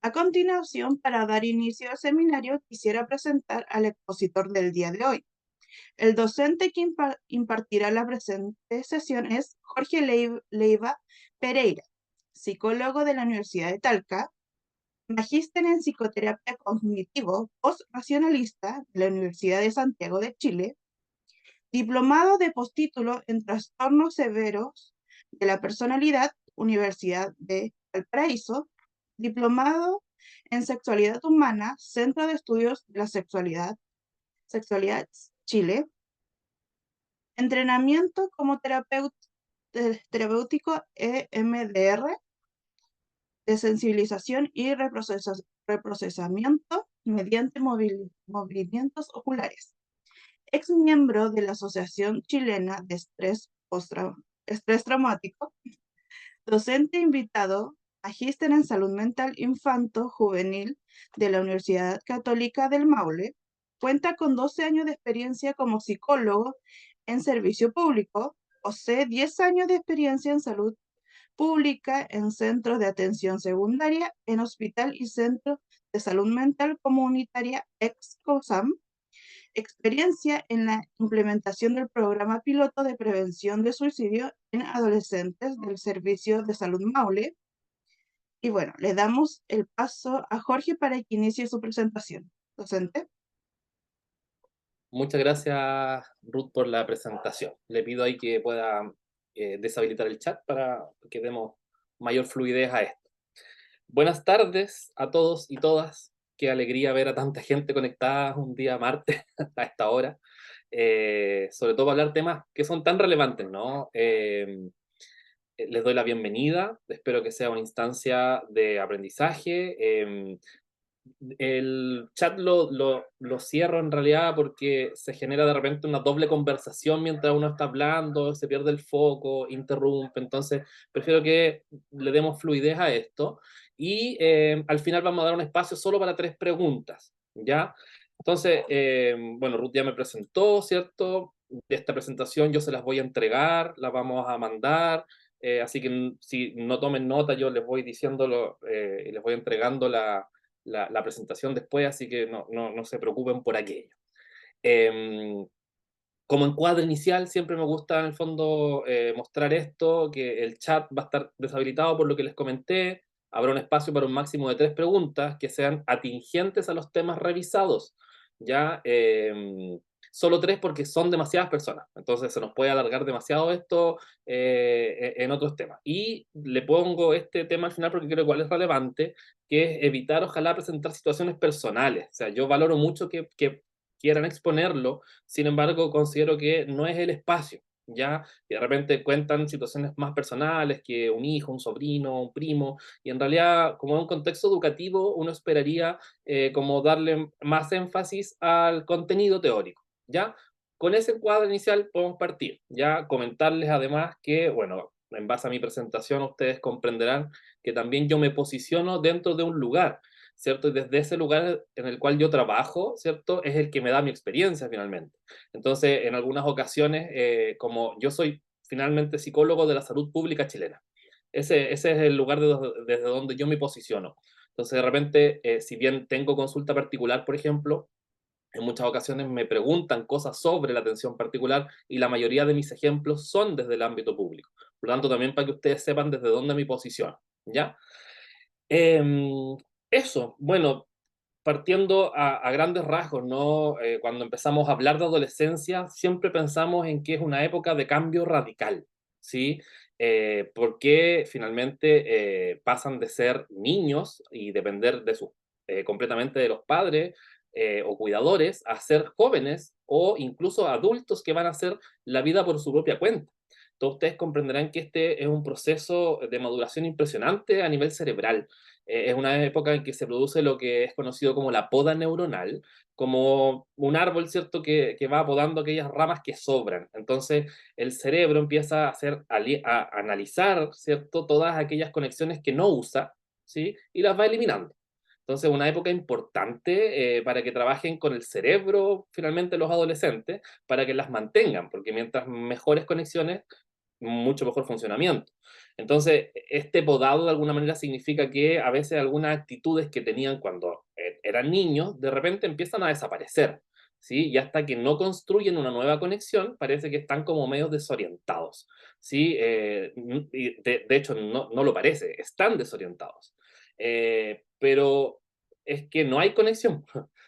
A continuación, para dar inicio al seminario, quisiera presentar al expositor del día de hoy. El docente que impartirá la presente sesión es Jorge Leiva Pereira, psicólogo de la Universidad de Talca, magíster en psicoterapia cognitivo post-racionalista de la Universidad de Santiago de Chile, diplomado de postítulo en trastornos severos de la personalidad, Universidad de Valparaíso, diplomado en sexualidad humana, Centro de Estudios de la Sexualidad Chile, entrenamiento como terapéutico EMDR, de sensibilización y reprocesamiento mediante movimientos oculares. Ex miembro de la Asociación Chilena de Estrés Traumático, docente invitado, magíster en salud mental infanto-juvenil de la Universidad Católica del Maule, cuenta con 12 años de experiencia como psicólogo en servicio público, posee 10 años de experiencia en salud pública en centros de atención secundaria, en hospital y centro de salud mental comunitaria ex-COSAM, experiencia en la implementación del programa piloto de prevención de suicidio en adolescentes del Servicio de Salud Maule. Y bueno, le damos el paso a Jorge para que inicie su presentación. Docente. Muchas gracias, Ruth, por la presentación. Le pido ahí que pueda deshabilitar el chat para que demos mayor fluidez a esto. Buenas tardes a todos y todas. Qué alegría ver a tanta gente conectada un día martes a esta hora. Sobre todo para hablar temas que son tan relevantes, ¿no? Les doy la bienvenida. Espero que sea una instancia de aprendizaje. El chat lo cierro en realidad porque se genera de repente una doble conversación mientras uno está hablando, se pierde el foco, interrumpe, entonces prefiero que le demos fluidez a esto y al final vamos a dar un espacio solo para 3 preguntas, ¿ya? Entonces, bueno, Ruth ya me presentó, ¿cierto? De esta presentación yo se las voy a entregar, las vamos a mandar, así que si no tomen nota yo les voy diciéndolo y les voy entregando la presentación después, así que no se preocupen por aquello. Eh, Como encuadre inicial, siempre me gusta en el fondo mostrar esto, que el chat va a estar deshabilitado por lo que les comenté, habrá un espacio para un máximo de 3 preguntas que sean atingentes a los temas revisados, ¿ya? Solo 3 porque son demasiadas personas, entonces se nos puede alargar demasiado esto en otros temas. Y le pongo este tema al final porque creo que es relevante, que es evitar ojalá presentar situaciones personales. O sea, yo valoro mucho que quieran exponerlo, sin embargo, considero que no es el espacio, ¿ya? Y de repente cuentan situaciones más personales que un hijo, un sobrino, un primo, y en realidad, como en un contexto educativo, uno esperaría como darle más énfasis al contenido teórico, ¿ya? Con ese cuadro inicial podemos partir, ¿ya? Comentarles además que, bueno, en base a mi presentación ustedes comprenderán que también yo me posiciono dentro de un lugar, ¿cierto? Y desde ese lugar en el cual yo trabajo, ¿cierto? Es el que me da mi experiencia finalmente. Entonces, en algunas ocasiones, como yo soy finalmente psicólogo de la salud pública chilena, ese es el lugar desde donde yo me posiciono. Entonces, de repente, si bien tengo consulta particular, por ejemplo, en muchas ocasiones me preguntan cosas sobre la atención particular y la mayoría de mis ejemplos son desde el ámbito público. Por lo tanto, también para que ustedes sepan desde dónde me posiciono, ¿ya? Em, Eso, bueno, partiendo a grandes rasgos, ¿no? Cuando empezamos a hablar de adolescencia, siempre pensamos en que es una época de cambio radical, ¿sí? Porque finalmente pasan de ser niños y depender de sus, completamente de los padres o cuidadores a ser jóvenes o incluso adultos que van a hacer la vida por su propia cuenta. Todos ustedes comprenderán que este es un proceso de maduración impresionante a nivel cerebral. Es una época en que se produce lo que es conocido como la poda neuronal, como un árbol, ¿cierto?, que va podando aquellas ramas que sobran. Entonces, el cerebro empieza a a analizar, ¿cierto?, todas aquellas conexiones que no usa, ¿sí?, y las va eliminando. Entonces, una época importante para que trabajen con el cerebro, finalmente, los adolescentes, para que las mantengan, porque mientras mejores conexiones, mucho mejor funcionamiento. Entonces, este podado de alguna manera significa que a veces algunas actitudes que tenían cuando eran niños, de repente empiezan a desaparecer, ¿sí? Y hasta que no construyen una nueva conexión, parece que están como medio desorientados, ¿sí? Y de hecho, no lo parece, están desorientados. Pero es que no hay conexión,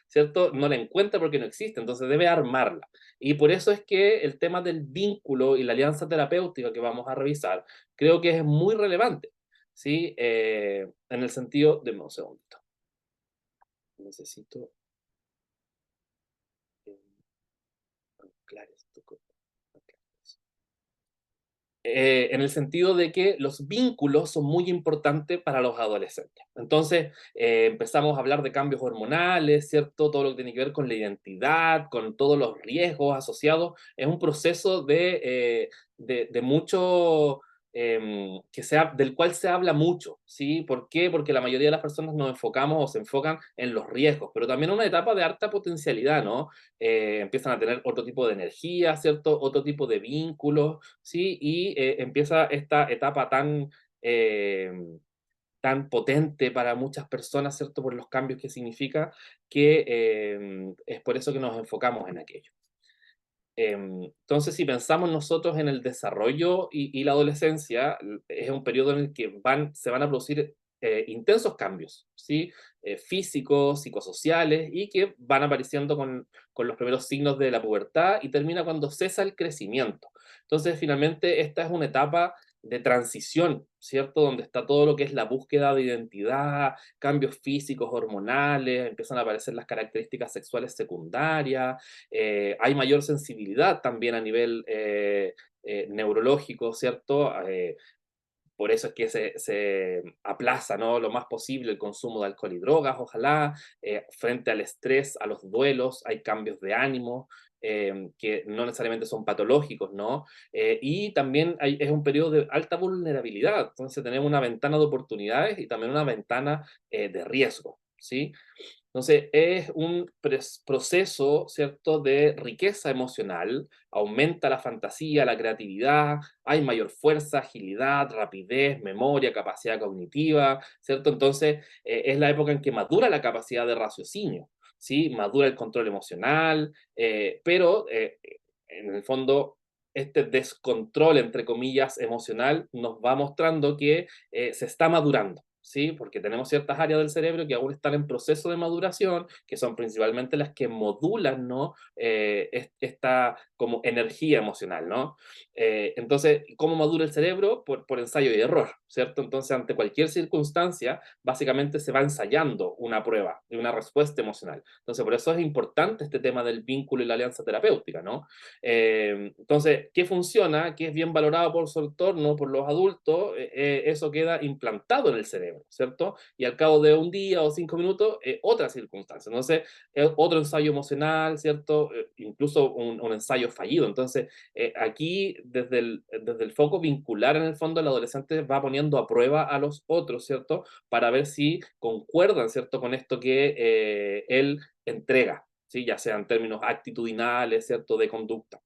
¿cierto? No la encuentra porque no existe, entonces debe armarla. Y por eso es que el tema del vínculo y la alianza terapéutica que vamos a revisar, creo que es muy relevante, ¿sí? En el sentido, de un segundito, necesito eh, anclar esto en el sentido de que los vínculos son muy importantes para los adolescentes. Entonces, empezamos a hablar de cambios hormonales, ¿cierto? Todo lo que tiene que ver con la identidad, con todos los riesgos asociados. Es un proceso de mucho, del cual se habla mucho, ¿sí? ¿Por qué? Porque la mayoría de las personas nos enfocamos o se enfocan en los riesgos, pero también una etapa de harta potencialidad, ¿no? Empiezan a tener otro tipo de energía, ¿cierto? Otro tipo de vínculos, ¿sí? Y empieza esta etapa eh, tan potente para muchas personas, ¿cierto? Por los cambios que significa, que es por eso que nos enfocamos en aquello. Entonces, si pensamos nosotros en el desarrollo y la adolescencia, es un periodo en el que se van a producir intensos cambios, ¿sí? Físicos, psicosociales, y que van apareciendo con los primeros signos de la pubertad y termina cuando cesa el crecimiento. Entonces, finalmente, esta es una etapa de transición, ¿cierto? Donde está todo lo que es la búsqueda de identidad, cambios físicos, hormonales, empiezan a aparecer las características sexuales secundarias, hay mayor sensibilidad también a nivel neurológico, ¿cierto? Por eso es que se aplaza, ¿no? Lo más posible el consumo de alcohol y drogas, ojalá, frente al estrés, a los duelos, hay cambios de ánimo que no necesariamente son patológicos, ¿no? Y también es un periodo de alta vulnerabilidad, entonces tenemos una ventana de oportunidades y también una ventana de riesgo, ¿sí? Entonces, es un proceso, ¿cierto?, de riqueza emocional, aumenta la fantasía, la creatividad, hay mayor fuerza, agilidad, rapidez, memoria, capacidad cognitiva, ¿cierto? Entonces, es la época en que madura la capacidad de raciocinio, ¿sí? Madura el control emocional, pero en el fondo, este descontrol, entre comillas, emocional, nos va mostrando que se está madurando. ¿Sí? Porque tenemos ciertas áreas del cerebro que aún están en proceso de maduración, que son principalmente las que modulan, ¿no? Esta como energía emocional, ¿no? Entonces, ¿cómo madura el cerebro? Por ensayo y error, ¿cierto? Entonces, ante cualquier circunstancia, básicamente se va ensayando una prueba y una respuesta emocional. Entonces, por eso es importante este tema del vínculo y la alianza terapéutica, ¿no? Entonces, ¿qué funciona? ¿Qué es bien valorado por su entorno, por los adultos? Eso queda implantado en el cerebro, ¿cierto? Y al cabo de un día o 5 minutos, otra circunstancia. Entonces, otro ensayo emocional, ¿cierto? Incluso un ensayo fallido. Entonces, aquí, desde el foco vincular, en el fondo, el adolescente va poniendo a prueba a los otros, ¿cierto? Para ver si concuerdan, ¿cierto? Con esto que él entrega, ¿sí? Ya sean términos actitudinales, ¿cierto? De conducta.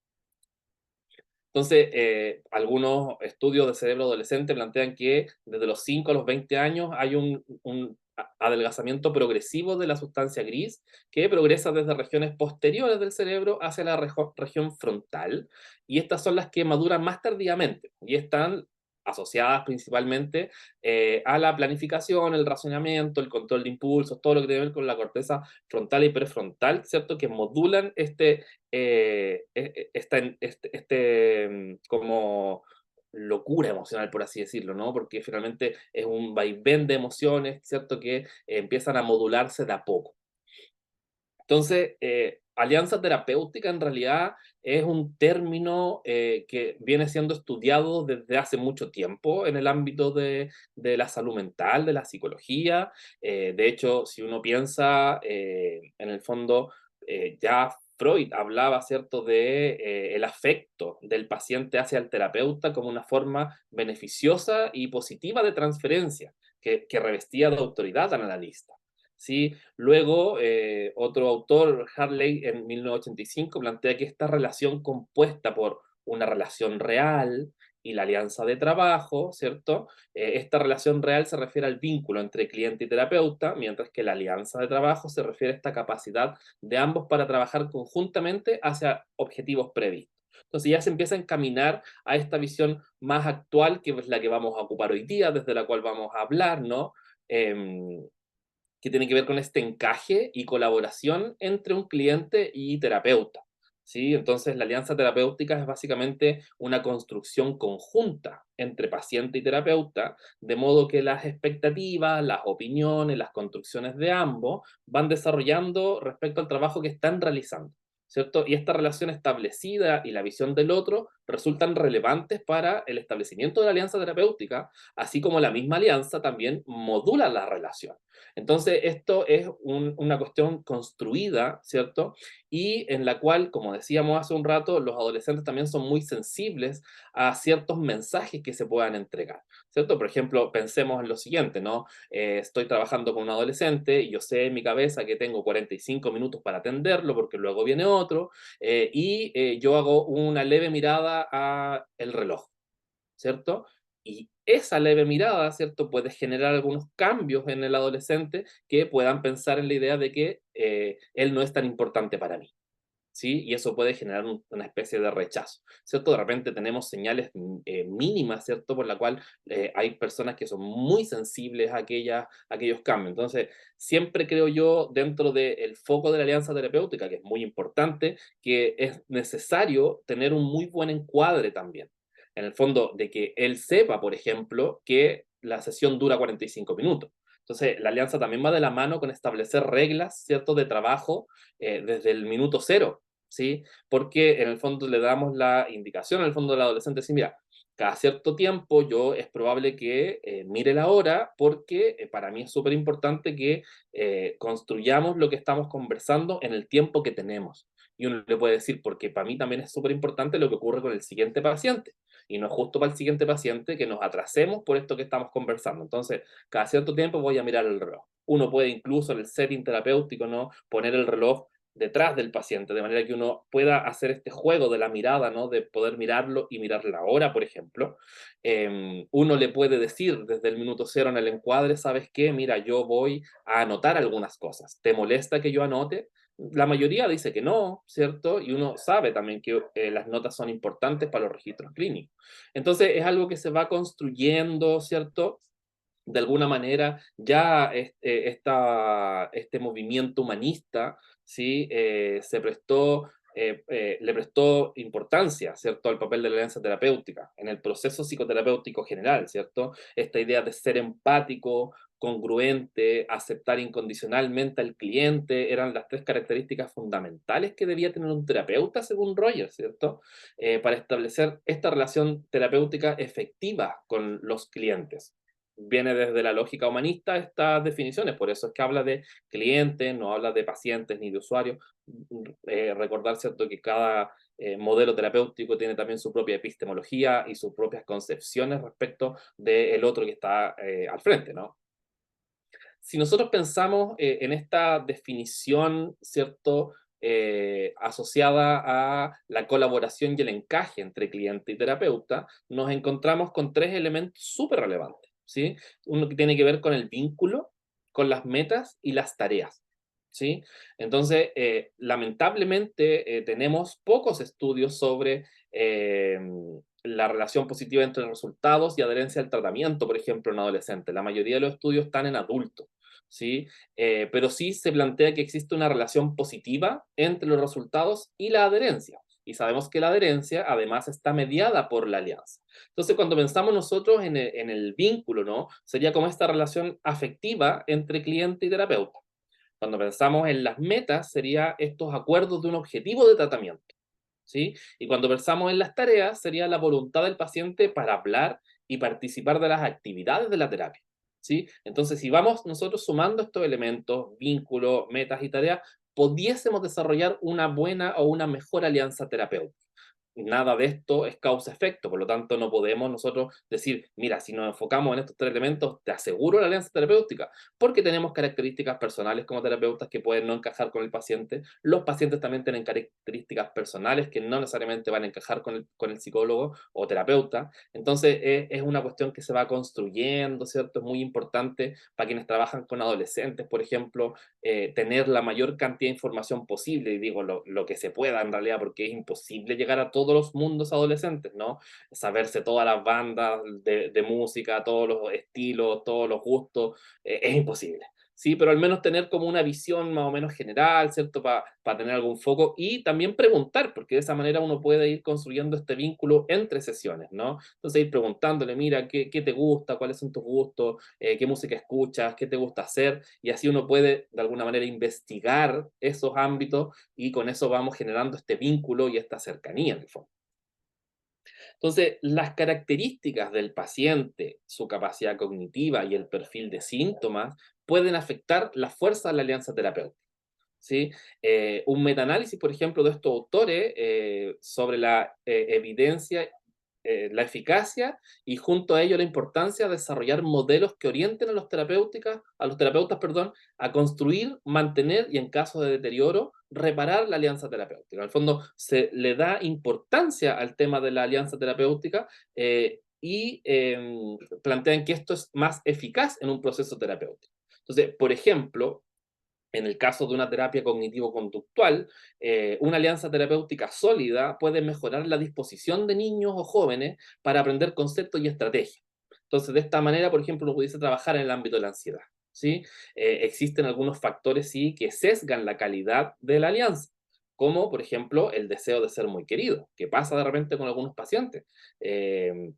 Entonces, algunos estudios de cerebro adolescente plantean que desde los 5 a los 20 años hay un adelgazamiento progresivo de la sustancia gris que progresa desde regiones posteriores del cerebro hacia la región frontal, y estas son las que maduran más tardíamente y están asociadas principalmente a la planificación, el razonamiento, el control de impulsos, todo lo que tiene que ver con la corteza frontal y prefrontal, ¿cierto? Que modulan como locura emocional, por así decirlo, ¿no? Porque finalmente es un vaivén de emociones, ¿cierto? Que empiezan a modularse de a poco. Entonces, alianza terapéutica en realidad es un término que viene siendo estudiado desde hace mucho tiempo en el ámbito de la salud mental, de la psicología. De hecho, si uno piensa en el fondo, ya Freud hablaba, ¿cierto?, de el afecto del paciente hacia el terapeuta como una forma beneficiosa y positiva de transferencia que revestía de autoridad al analista. ¿Sí? Luego, otro autor, Hartley, en 1985, plantea que esta relación compuesta por una relación real, y la alianza de trabajo, ¿cierto? Esta relación real se refiere al vínculo entre cliente y terapeuta, mientras que la alianza de trabajo se refiere a esta capacidad de ambos para trabajar conjuntamente hacia objetivos previstos. Entonces ya se empieza a encaminar a esta visión más actual, que es la que vamos a ocupar hoy día, desde la cual vamos a hablar, ¿no? Em, que tiene que ver con este encaje y colaboración entre un cliente y terapeuta. ¿Sí? Entonces, la alianza terapéutica es básicamente una construcción conjunta entre paciente y terapeuta, de modo que las expectativas, las opiniones, las construcciones de ambos van desarrollando respecto al trabajo que están realizando. ¿Cierto? Y esta relación establecida y la visión del otro resultan relevantes para el establecimiento de la alianza terapéutica, así como la misma alianza también modula la relación. Entonces, esto es una cuestión construida, ¿cierto? Y en la cual, como decíamos hace un rato, los adolescentes también son muy sensibles a ciertos mensajes que se puedan entregar, ¿cierto? Por ejemplo, pensemos en lo siguiente, ¿no? Estoy trabajando con un adolescente y yo sé en mi cabeza que tengo 45 minutos para atenderlo porque luego viene otro, yo hago una leve mirada a el reloj, ¿cierto? Y esa leve mirada, ¿cierto? Puede generar algunos cambios en el adolescente que puedan pensar en la idea de que él no es tan importante para mí, ¿sí? Y eso puede generar una especie de rechazo, ¿cierto? De repente tenemos señales mínimas, ¿cierto? Por la cual hay personas que son muy sensibles a aquellos cambios. Entonces, siempre creo yo, dentro del foco de la alianza terapéutica, que es muy importante, que es necesario tener un muy buen encuadre también. En el fondo, de que él sepa, por ejemplo, que la sesión dura 45 minutos. Entonces, la alianza también va de la mano con establecer reglas, ¿cierto?, de trabajo desde el minuto cero, ¿sí? Porque en el fondo le damos la indicación al fondo del adolescente, sí, mira, cada cierto tiempo yo es probable que mire la hora porque para mí es súper importante que construyamos lo que estamos conversando en el tiempo que tenemos. Y uno le puede decir, porque para mí también es súper importante lo que ocurre con el siguiente paciente. Y no es justo para el siguiente paciente que nos atrasemos por esto que estamos conversando. Entonces, cada cierto tiempo voy a mirar el reloj. Uno puede incluso en el setting terapéutico, ¿no?, poner el reloj detrás del paciente, de manera que uno pueda hacer este juego de la mirada, ¿no? De poder mirarlo y mirar la hora, por ejemplo. Uno le puede decir desde el minuto cero en el encuadre, ¿sabes qué? Mira, yo voy a anotar algunas cosas. ¿Te molesta que yo anote? La mayoría dice que no, ¿cierto? Y uno sabe también que las notas son importantes para los registros clínicos. Entonces, es algo que se va construyendo, ¿cierto? De alguna manera ya este movimiento humanista, ¿sí? Le prestó importancia, ¿cierto?, al papel de la alianza terapéutica en el proceso psicoterapéutico general, ¿cierto? Esta idea de ser empático, congruente, aceptar incondicionalmente al cliente, eran las tres características fundamentales que debía tener un terapeuta, según Rogers, ¿cierto? Para establecer esta relación terapéutica efectiva con los clientes. Viene desde la lógica humanista estas definiciones, por eso es que habla de clientes, no habla de pacientes ni de usuarios. Recordar, ¿cierto?, que cada modelo terapéutico tiene también su propia epistemología y sus propias concepciones respecto del otro que está al frente, ¿no? Si nosotros pensamos en esta definición, ¿cierto?, asociada a la colaboración y el encaje entre cliente y terapeuta, nos encontramos con tres elementos súper relevantes, ¿sí? Uno que tiene que ver con el vínculo, con las metas y las tareas, ¿sí? Entonces, lamentablemente, tenemos pocos estudios sobre la relación positiva entre resultados y adherencia al tratamiento, por ejemplo, en adolescentes. La mayoría de los estudios están en adultos, ¿sí? Pero sí se plantea que existe una relación positiva entre los resultados y la adherencia. Y sabemos que la adherencia además está mediada por la alianza. Entonces, cuando pensamos nosotros en el vínculo, ¿no? Sería como esta relación afectiva entre cliente y terapeuta. Cuando pensamos en las metas, sería estos acuerdos de un objetivo de tratamiento, ¿sí? Y cuando pensamos en las tareas, sería la voluntad del paciente para hablar y participar de las actividades de la terapia, ¿sí? Entonces, si vamos nosotros sumando estos elementos, vínculos, metas y tareas, pudiésemos desarrollar una buena o una mejor alianza terapéutica. nada de esto es causa-efecto, por lo tanto no podemos nosotros decir, mira, si nos enfocamos en estos tres elementos, te aseguro la alianza terapéutica, porque tenemos características personales como terapeutas que pueden no encajar con el paciente, los pacientes también tienen características personales que no necesariamente van a encajar con el psicólogo o terapeuta, entonces es una cuestión que se va construyendo, ¿cierto? Es muy importante para quienes trabajan con adolescentes, por ejemplo, tener la mayor cantidad de información posible, y digo lo que se pueda en realidad, porque es imposible llegar a todos los mundos adolescentes, ¿no? Saberse todas las bandas de música, todos los estilos, todos los gustos, es imposible. Sí, pero al menos tener como una visión más o menos general, ¿cierto? Para tener algún foco y también preguntar, porque de esa manera uno puede ir construyendo este vínculo entre sesiones, ¿no? Entonces ir preguntándole, mira, ¿qué te gusta? ¿Cuáles son tus gustos? ¿Qué música escuchas? ¿Qué te gusta hacer? Y así uno puede de alguna manera investigar esos ámbitos y con eso vamos generando este vínculo y esta cercanía en el fondo. Entonces, las características del paciente, su capacidad cognitiva y el perfil de síntomas pueden afectar la fuerza de la alianza terapéutica. ¿Sí? Un metaanálisis, por ejemplo, de estos autores sobre la evidencia, la eficacia y junto a ello la importancia de desarrollar modelos que orienten a los terapeutas, perdón, a construir, mantener y en caso de deterioro, reparar la alianza terapéutica. En el fondo, se le da importancia al tema de la alianza terapéutica y plantean que esto es más eficaz en un proceso terapéutico. Entonces, por ejemplo, en el caso de una terapia cognitivo-conductual, una alianza terapéutica sólida puede mejorar la disposición de niños o jóvenes para aprender conceptos y estrategias. Entonces, de esta manera, por ejemplo, uno pudiese trabajar en el ámbito de la ansiedad. ¿Sí? Existen algunos factores sí, que sesgan la calidad de la alianza, como por ejemplo el deseo de ser muy querido, que pasa de repente con algunos pacientes. Eh,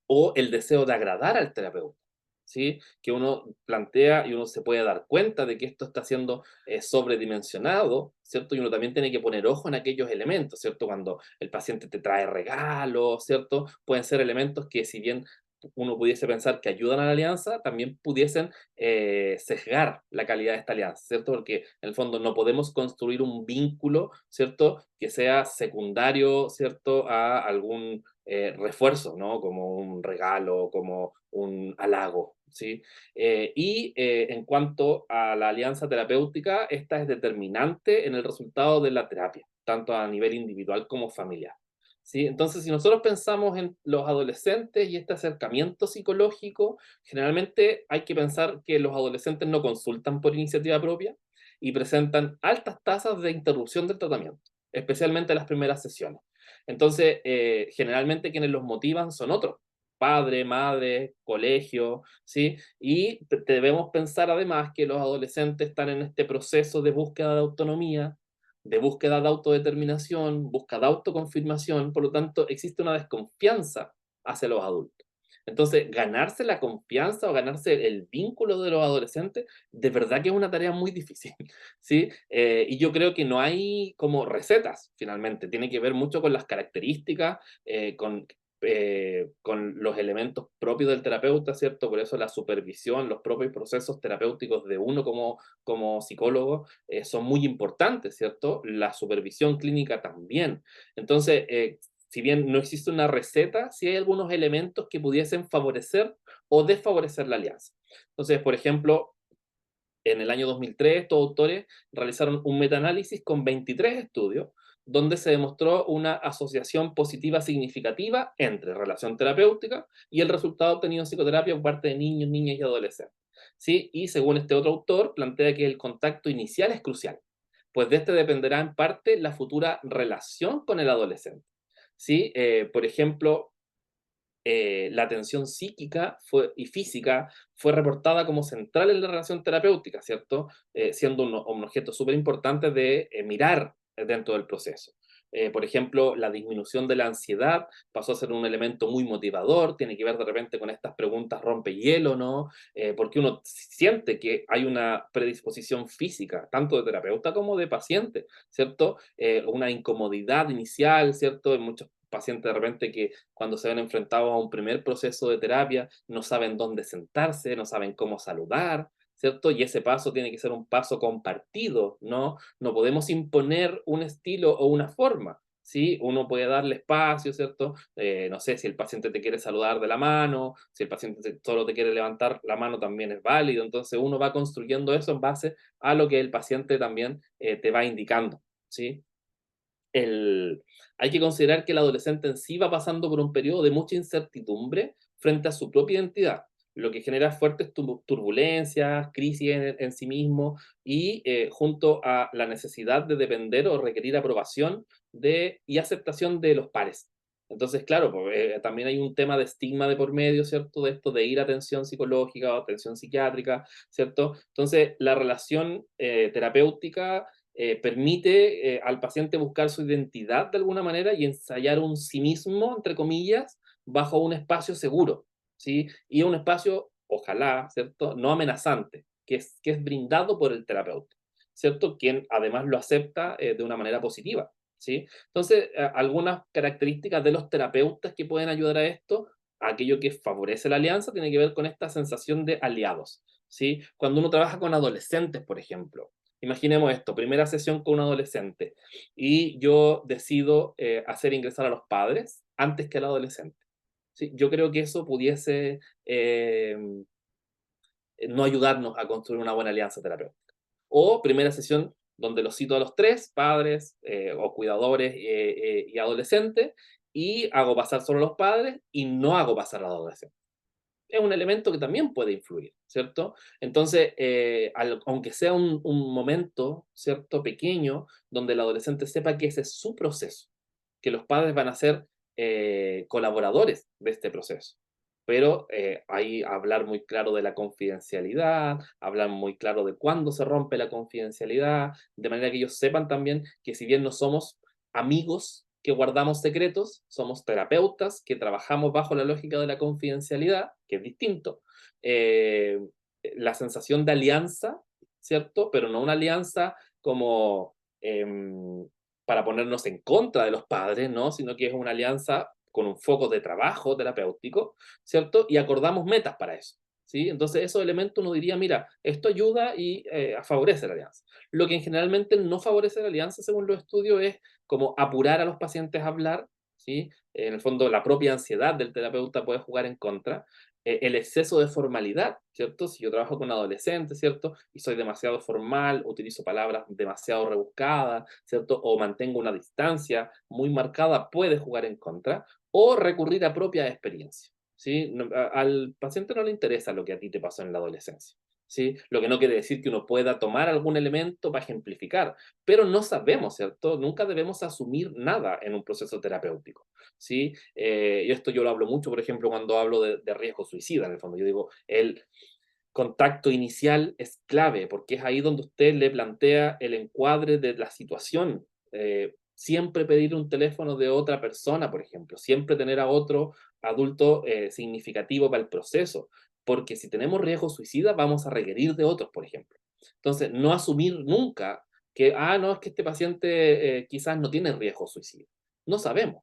o el deseo de agradar al terapeuta, ¿sí? Que uno plantea y uno se puede dar cuenta de que esto está siendo sobredimensionado, ¿cierto? Y uno también tiene que poner ojo en aquellos elementos, ¿cierto? Cuando el paciente te trae regalos, ¿cierto? Pueden ser elementos que si bien uno pudiese pensar que ayudan a la alianza, también pudiesen sesgar la calidad de esta alianza, ¿cierto? Porque en el fondo no podemos construir un vínculo, ¿cierto? Que sea secundario, ¿cierto? A algún refuerzo, ¿no? Como un regalo, como un halago, ¿sí? En cuanto a la alianza terapéutica, esta es determinante en el resultado de la terapia, tanto a nivel individual como familiar. ¿Sí? Entonces, si nosotros pensamos en los adolescentes y este acercamiento psicológico, generalmente hay que pensar que los adolescentes no consultan por iniciativa propia y presentan altas tasas de interrupción del tratamiento, especialmente en las primeras sesiones. Entonces, generalmente quienes los motivan son otros, padre, madre, colegio, ¿sí? Y debemos pensar además que los adolescentes están en este proceso de búsqueda de autonomía, de búsqueda de autodeterminación, búsqueda de autoconfirmación, por lo tanto, existe una desconfianza hacia los adultos. Entonces, ganarse la confianza o ganarse el vínculo de los adolescentes, de verdad que es una tarea muy difícil. ¿Sí? Y yo creo que no hay como recetas, finalmente. Tiene que ver mucho con las características, con los elementos propios del terapeuta, ¿cierto? Por eso la supervisión, los propios procesos terapéuticos de uno como psicólogo son muy importantes, ¿cierto? La supervisión clínica también. Entonces, si bien no existe una receta, sí hay algunos elementos que pudiesen favorecer o desfavorecer la alianza. Entonces, por ejemplo, en el año 2003, estos autores realizaron un metaanálisis con 23 estudios, donde se demostró una asociación positiva significativa entre relación terapéutica y el resultado obtenido en psicoterapia por parte de niños, niñas y adolescentes. ¿Sí? Y según este otro autor, plantea que el contacto inicial es crucial, pues de este dependerá en parte la futura relación con el adolescente. ¿Sí? Por ejemplo, la atención psíquica y física fue reportada como central en la relación terapéutica, ¿cierto? Siendo un objeto súper importante de mirar dentro del proceso. Por ejemplo, la disminución de la ansiedad pasó a ser un elemento muy motivador, tiene que ver de repente con estas preguntas rompehielo, ¿no? Porque uno siente que hay una predisposición física, tanto de terapeuta como de paciente, ¿cierto? Una incomodidad inicial, ¿cierto? En muchos pacientes de repente que cuando se ven enfrentados a un primer proceso de terapia, no saben dónde sentarse, no saben cómo saludar, ¿cierto? Y ese paso tiene que ser un paso compartido, ¿no? No podemos imponer un estilo o una forma. ¿sí? Uno puede darle espacio, ¿cierto? No sé, si el paciente te quiere saludar de la mano, si el paciente solo te quiere levantar la mano también es válido, entonces uno va construyendo eso en base a lo que el paciente también te va indicando, ¿sí? el, Hay que considerar que el adolescente en sí va pasando por un periodo de mucha incertidumbre frente a su propia identidad, lo que genera fuertes turbulencias, crisis en sí mismo y junto a la necesidad de depender o requerir aprobación y aceptación de los pares. Entonces, claro, pues, también hay un tema de estigma de por medio, ¿cierto? De esto de ir a atención psicológica o atención psiquiátrica, ¿cierto? Entonces, la relación terapéutica permite al paciente buscar su identidad de alguna manera y ensayar un sí mismo, entre comillas, bajo un espacio seguro, ¿sí? Y un espacio, ojalá, ¿cierto? No amenazante, que es brindado por el terapeuta, ¿cierto? Quien además lo acepta de una manera positiva, ¿sí? Entonces, algunas características de los terapeutas que pueden ayudar a esto, aquello que favorece la alianza, tiene que ver con esta sensación de aliados, ¿sí? Cuando uno trabaja con adolescentes, por ejemplo, imaginemos esto, primera sesión con un adolescente y yo decido hacer ingresar a los padres antes que al adolescente. ¿Sí? Yo creo que eso pudiese no ayudarnos a construir una buena alianza terapéutica. O primera sesión donde los cito a los tres, padres o cuidadores y adolescentes, y hago pasar solo a los padres y no hago pasar a los adolescentes. Es un elemento que también puede influir, ¿cierto? Entonces, aunque sea un momento, ¿cierto? Pequeño, donde el adolescente sepa que ese es su proceso, que los padres van a ser colaboradores de este proceso. Pero ahí hablar muy claro de la confidencialidad, hablar muy claro de cuándo se rompe la confidencialidad, de manera que ellos sepan también que si bien no somos amigos que guardamos secretos, somos terapeutas que trabajamos bajo la lógica de la confidencialidad, que es distinto. Eh, la sensación de alianza, ¿cierto? Pero no una alianza como para ponernos en contra de los padres, ¿no? Sino que es una alianza con un foco de trabajo terapéutico, ¿cierto? Y acordamos metas para eso. ¿Sí? Entonces, esos elementos uno diría, mira, esto ayuda y favorece la alianza. Lo que generalmente no favorece la alianza, según los estudios, es como apurar a los pacientes a hablar, ¿sí? En el fondo, la propia ansiedad del terapeuta puede jugar en contra. El exceso de formalidad, ¿cierto? Si yo trabajo con adolescentes, ¿cierto? Y soy demasiado formal, utilizo palabras demasiado rebuscadas, ¿cierto? O mantengo una distancia muy marcada, puede jugar en contra. O recurrir a propia experiencia, ¿sí? Al paciente no le interesa lo que a ti te pasó en la adolescencia. ¿Sí? Lo que no quiere decir que uno pueda tomar algún elemento para ejemplificar, pero no sabemos, ¿cierto? Nunca debemos asumir nada en un proceso terapéutico, ¿sí? Y esto yo lo hablo mucho, por ejemplo, cuando hablo de riesgo suicida, en el fondo. Yo digo, el contacto inicial es clave, porque es ahí donde usted le plantea el encuadre de la situación. Siempre pedir un teléfono de otra persona, por ejemplo, siempre tener a otro adulto significativo para el proceso, porque si tenemos riesgo suicida vamos a requerir de otros, por ejemplo. Entonces, no asumir nunca que, no, es que este paciente quizás no tiene riesgo suicida. No sabemos.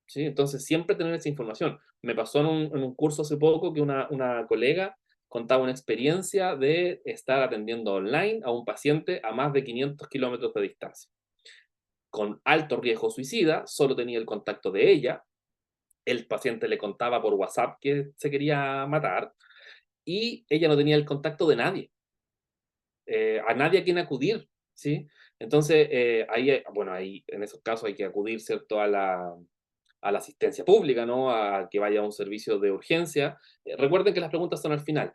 ¿Sí? Entonces, siempre tener esa información. Me pasó en un curso hace poco que una colega contaba una experiencia de estar atendiendo online a un paciente a más de 500 kilómetros de distancia, con alto riesgo suicida, solo tenía el contacto de ella, el paciente le contaba por WhatsApp que se quería matar y ella no tenía el contacto de nadie, a nadie a quien acudir, ¿sí? Entonces, bueno, ahí en esos casos hay que acudir, ¿cierto?, a la asistencia pública, ¿no? A que vaya a un servicio de urgencia. Recuerden que las preguntas son al final.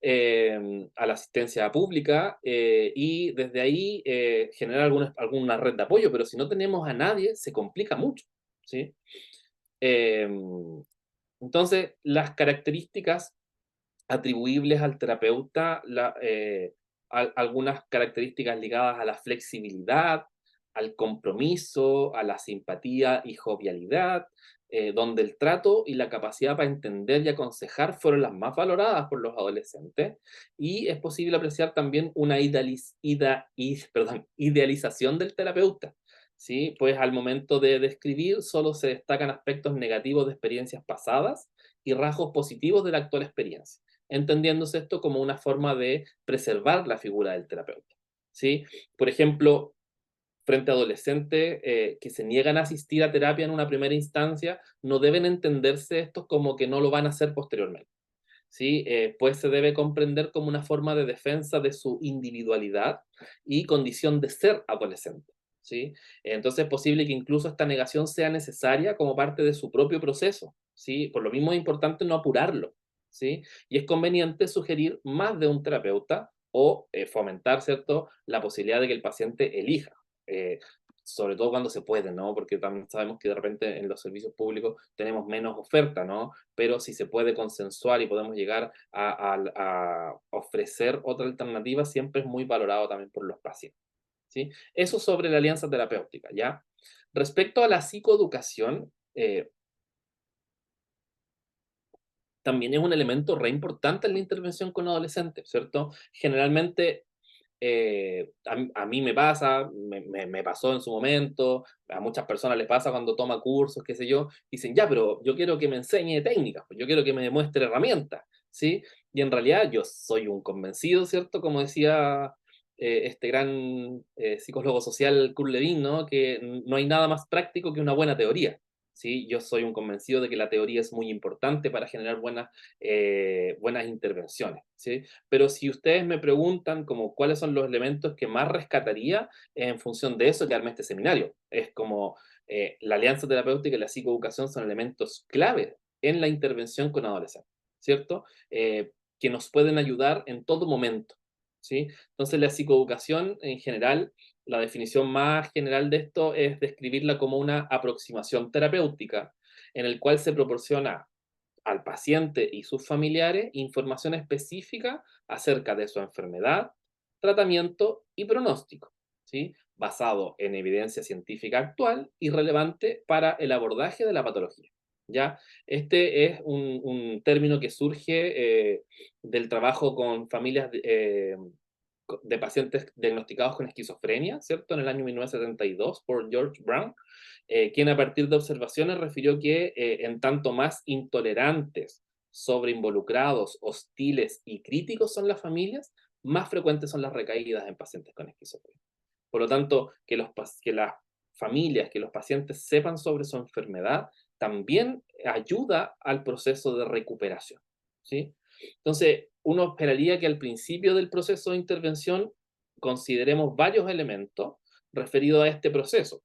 A la asistencia pública y desde ahí generar alguna red de apoyo, pero si no tenemos a nadie, se complica mucho, ¿sí? Eh, entonces, las características atribuibles al terapeuta, algunas características ligadas a la flexibilidad, al compromiso, a la simpatía y jovialidad, donde el trato y la capacidad para entender y aconsejar fueron las más valoradas por los adolescentes, y es posible apreciar también una idealización del terapeuta. ¿Sí? Pues al momento de describir solo se destacan aspectos negativos de experiencias pasadas y rasgos positivos de la actual experiencia, entendiéndose esto como una forma de preservar la figura del terapeuta. ¿Sí? Por ejemplo, frente a adolescentes que se niegan a asistir a terapia en una primera instancia, no deben entenderse estos como que no lo van a hacer posteriormente. ¿Sí? Pues se debe comprender como una forma de defensa de su individualidad y condición de ser adolescente. ¿Sí? Entonces es posible que incluso esta negación sea necesaria como parte de su propio proceso. ¿Sí? Por lo mismo es importante no apurarlo. ¿Sí? Y es conveniente sugerir más de un terapeuta o fomentar, ¿cierto?, la posibilidad de que el paciente elija. Eh, Sobre todo cuando se puede, ¿no? Porque también sabemos que de repente en los servicios públicos tenemos menos oferta, ¿no? Pero si se puede consensuar y podemos llegar a ofrecer otra alternativa, siempre es muy valorado también por los pacientes, ¿sí? Eso sobre la alianza terapéutica, ¿ya? Respecto a la psicoeducación, también es un elemento re importante en la intervención con adolescentes, ¿cierto? Generalmente a mí me pasa, me pasó en su momento, a muchas personas les pasa cuando toma cursos, qué sé yo, dicen, ya, pero yo quiero que me enseñe técnicas, pues yo quiero que me demuestre herramientas, ¿sí? Y en realidad yo soy un convencido, ¿cierto? Como decía este gran psicólogo social Kurt Lewin, ¿no? Que no hay nada más práctico que una buena teoría. ¿Sí? Yo soy un convencido de que la teoría es muy importante para generar buenas intervenciones, ¿sí? Pero si ustedes me preguntan como cuáles son los elementos que más rescataría, en función de eso que armé este seminario. Es como la alianza terapéutica y la psicoeducación son elementos clave en la intervención con adolescentes, ¿cierto? Que nos pueden ayudar en todo momento, ¿sí? Entonces la psicoeducación en general, la definición más general de esto es describirla como una aproximación terapéutica en el cual se proporciona al paciente y sus familiares información específica acerca de su enfermedad, tratamiento y pronóstico, ¿sí? Basado en evidencia científica actual y relevante para el abordaje de la patología. ¿Ya? Este es un término que surge del trabajo con familias de pacientes diagnosticados con esquizofrenia, ¿cierto? En el año 1972 por George Brown, quien a partir de observaciones refirió que en tanto más intolerantes, sobreinvolucrados, hostiles y críticos son las familias, más frecuentes son las recaídas en pacientes con esquizofrenia. Por lo tanto, que las familias, que los pacientes sepan sobre su enfermedad, también ayuda al proceso de recuperación, ¿sí? Entonces, uno esperaría que al principio del proceso de intervención consideremos varios elementos referidos a este proceso,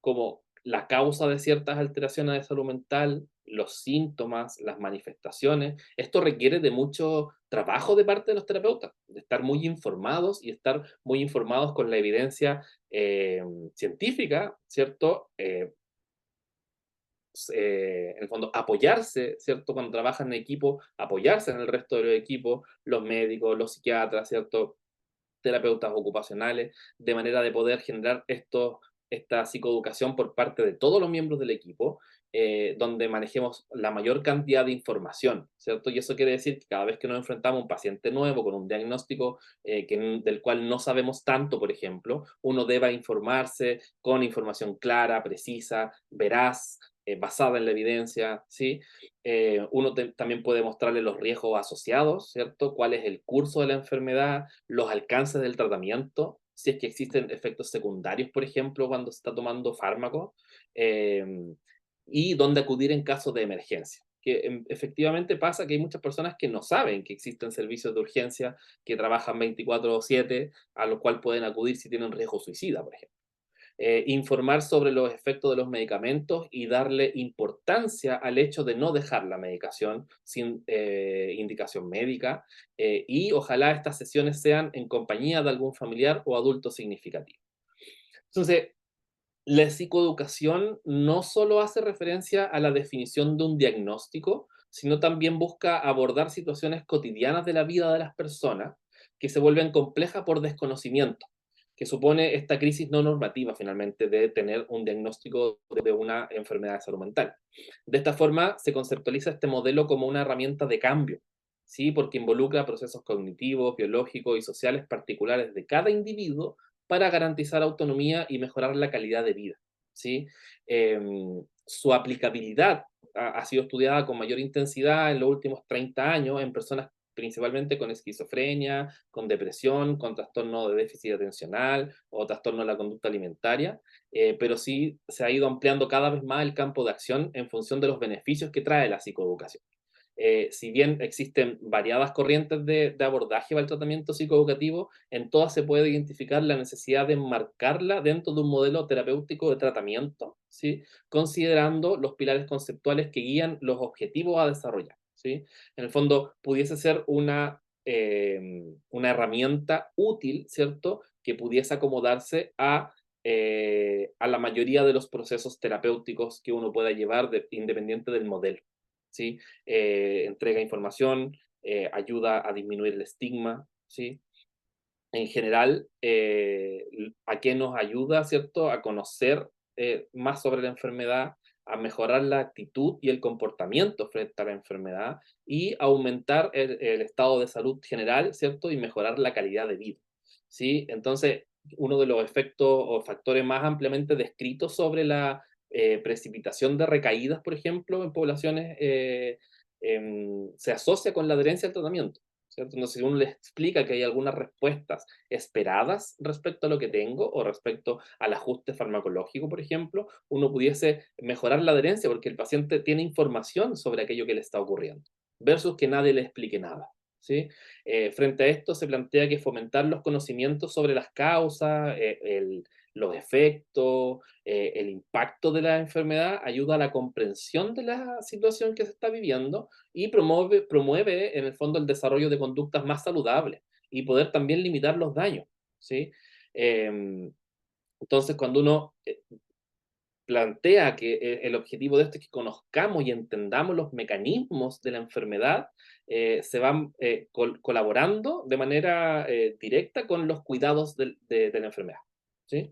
como la causa de ciertas alteraciones de salud mental, los síntomas, las manifestaciones. Esto requiere de mucho trabajo de parte de los terapeutas, de estar muy informados y estar muy informados con la evidencia científica, ¿cierto? En el fondo, apoyarse, ¿cierto? Cuando trabajan en equipo, apoyarse en el resto de los equipos, los médicos, los psiquiatras, ¿cierto? Terapeutas ocupacionales, de manera de poder generar esta psicoeducación por parte de todos los miembros del equipo, donde manejemos la mayor cantidad de información, ¿cierto? Y eso quiere decir que cada vez que nos enfrentamos a un paciente nuevo con un diagnóstico del cual no sabemos tanto, por ejemplo, uno deba informarse con información clara, precisa, veraz, basada en la evidencia, ¿sí? Uno también puede mostrarle los riesgos asociados, ¿cierto? ¿Cuál es el curso de la enfermedad? Los alcances del tratamiento, si es que existen efectos secundarios, por ejemplo, cuando se está tomando fármacos, eh, y dónde acudir en caso de emergencia. Que efectivamente pasa que hay muchas personas que no saben que existen servicios de urgencia que trabajan 24/7, a los cuales pueden acudir si tienen riesgo suicida, por ejemplo. Informar sobre los efectos de los medicamentos y darle importancia al hecho de no dejar la medicación sin indicación médica, y ojalá estas sesiones sean en compañía de algún familiar o adulto significativo. Entonces, la psicoeducación no solo hace referencia a la definición de un diagnóstico, sino también busca abordar situaciones cotidianas de la vida de las personas que se vuelven complejas por desconocimiento, que supone esta crisis no normativa finalmente de tener un diagnóstico de una enfermedad de salud mental. De esta forma se conceptualiza este modelo como una herramienta de cambio, ¿sí? Porque involucra procesos cognitivos, biológicos y sociales particulares de cada individuo para garantizar autonomía y mejorar la calidad de vida, ¿sí? Su aplicabilidad ha sido estudiada con mayor intensidad en los últimos 30 años en personas principalmente con esquizofrenia, con depresión, con trastorno de déficit atencional o trastorno de la conducta alimentaria, pero sí se ha ido ampliando cada vez más el campo de acción en función de los beneficios que trae la psicoeducación. Si bien existen variadas corrientes de abordaje para el tratamiento psicoeducativo, en todas se puede identificar la necesidad de enmarcarla dentro de un modelo terapéutico de tratamiento, ¿sí? Considerando los pilares conceptuales que guían los objetivos a desarrollar. ¿Sí? En el fondo, pudiese ser una herramienta útil, ¿cierto? Que pudiese acomodarse a la mayoría de los procesos terapéuticos que uno pueda llevar independiente del modelo. ¿Sí? Entrega información, ayuda a disminuir el estigma, ¿sí? En general, ¿a qué nos ayuda, cierto? A conocer más sobre la enfermedad, a mejorar la actitud y el comportamiento frente a la enfermedad y aumentar el estado de salud general, ¿cierto? Y mejorar la calidad de vida, ¿sí? Entonces, uno de los efectos o factores más ampliamente descritos sobre la precipitación de recaídas, por ejemplo, en poblaciones, se asocia con la adherencia al tratamiento. ¿Cierto? No sé si uno les explica que hay algunas respuestas esperadas respecto a lo que tengo o respecto al ajuste farmacológico, por ejemplo, uno pudiese mejorar la adherencia porque el paciente tiene información sobre aquello que le está ocurriendo, versus que nadie le explique nada. ¿Sí? Frente a esto se plantea que fomentar los conocimientos sobre las causas, los efectos, el impacto de la enfermedad ayuda a la comprensión de la situación que se está viviendo y promueve en el fondo el desarrollo de conductas más saludables y poder también limitar los daños, ¿sí? Entonces, cuando uno plantea que el objetivo de esto es que conozcamos y entendamos los mecanismos de la enfermedad, se van colaborando de manera directa con los cuidados de la enfermedad, ¿sí?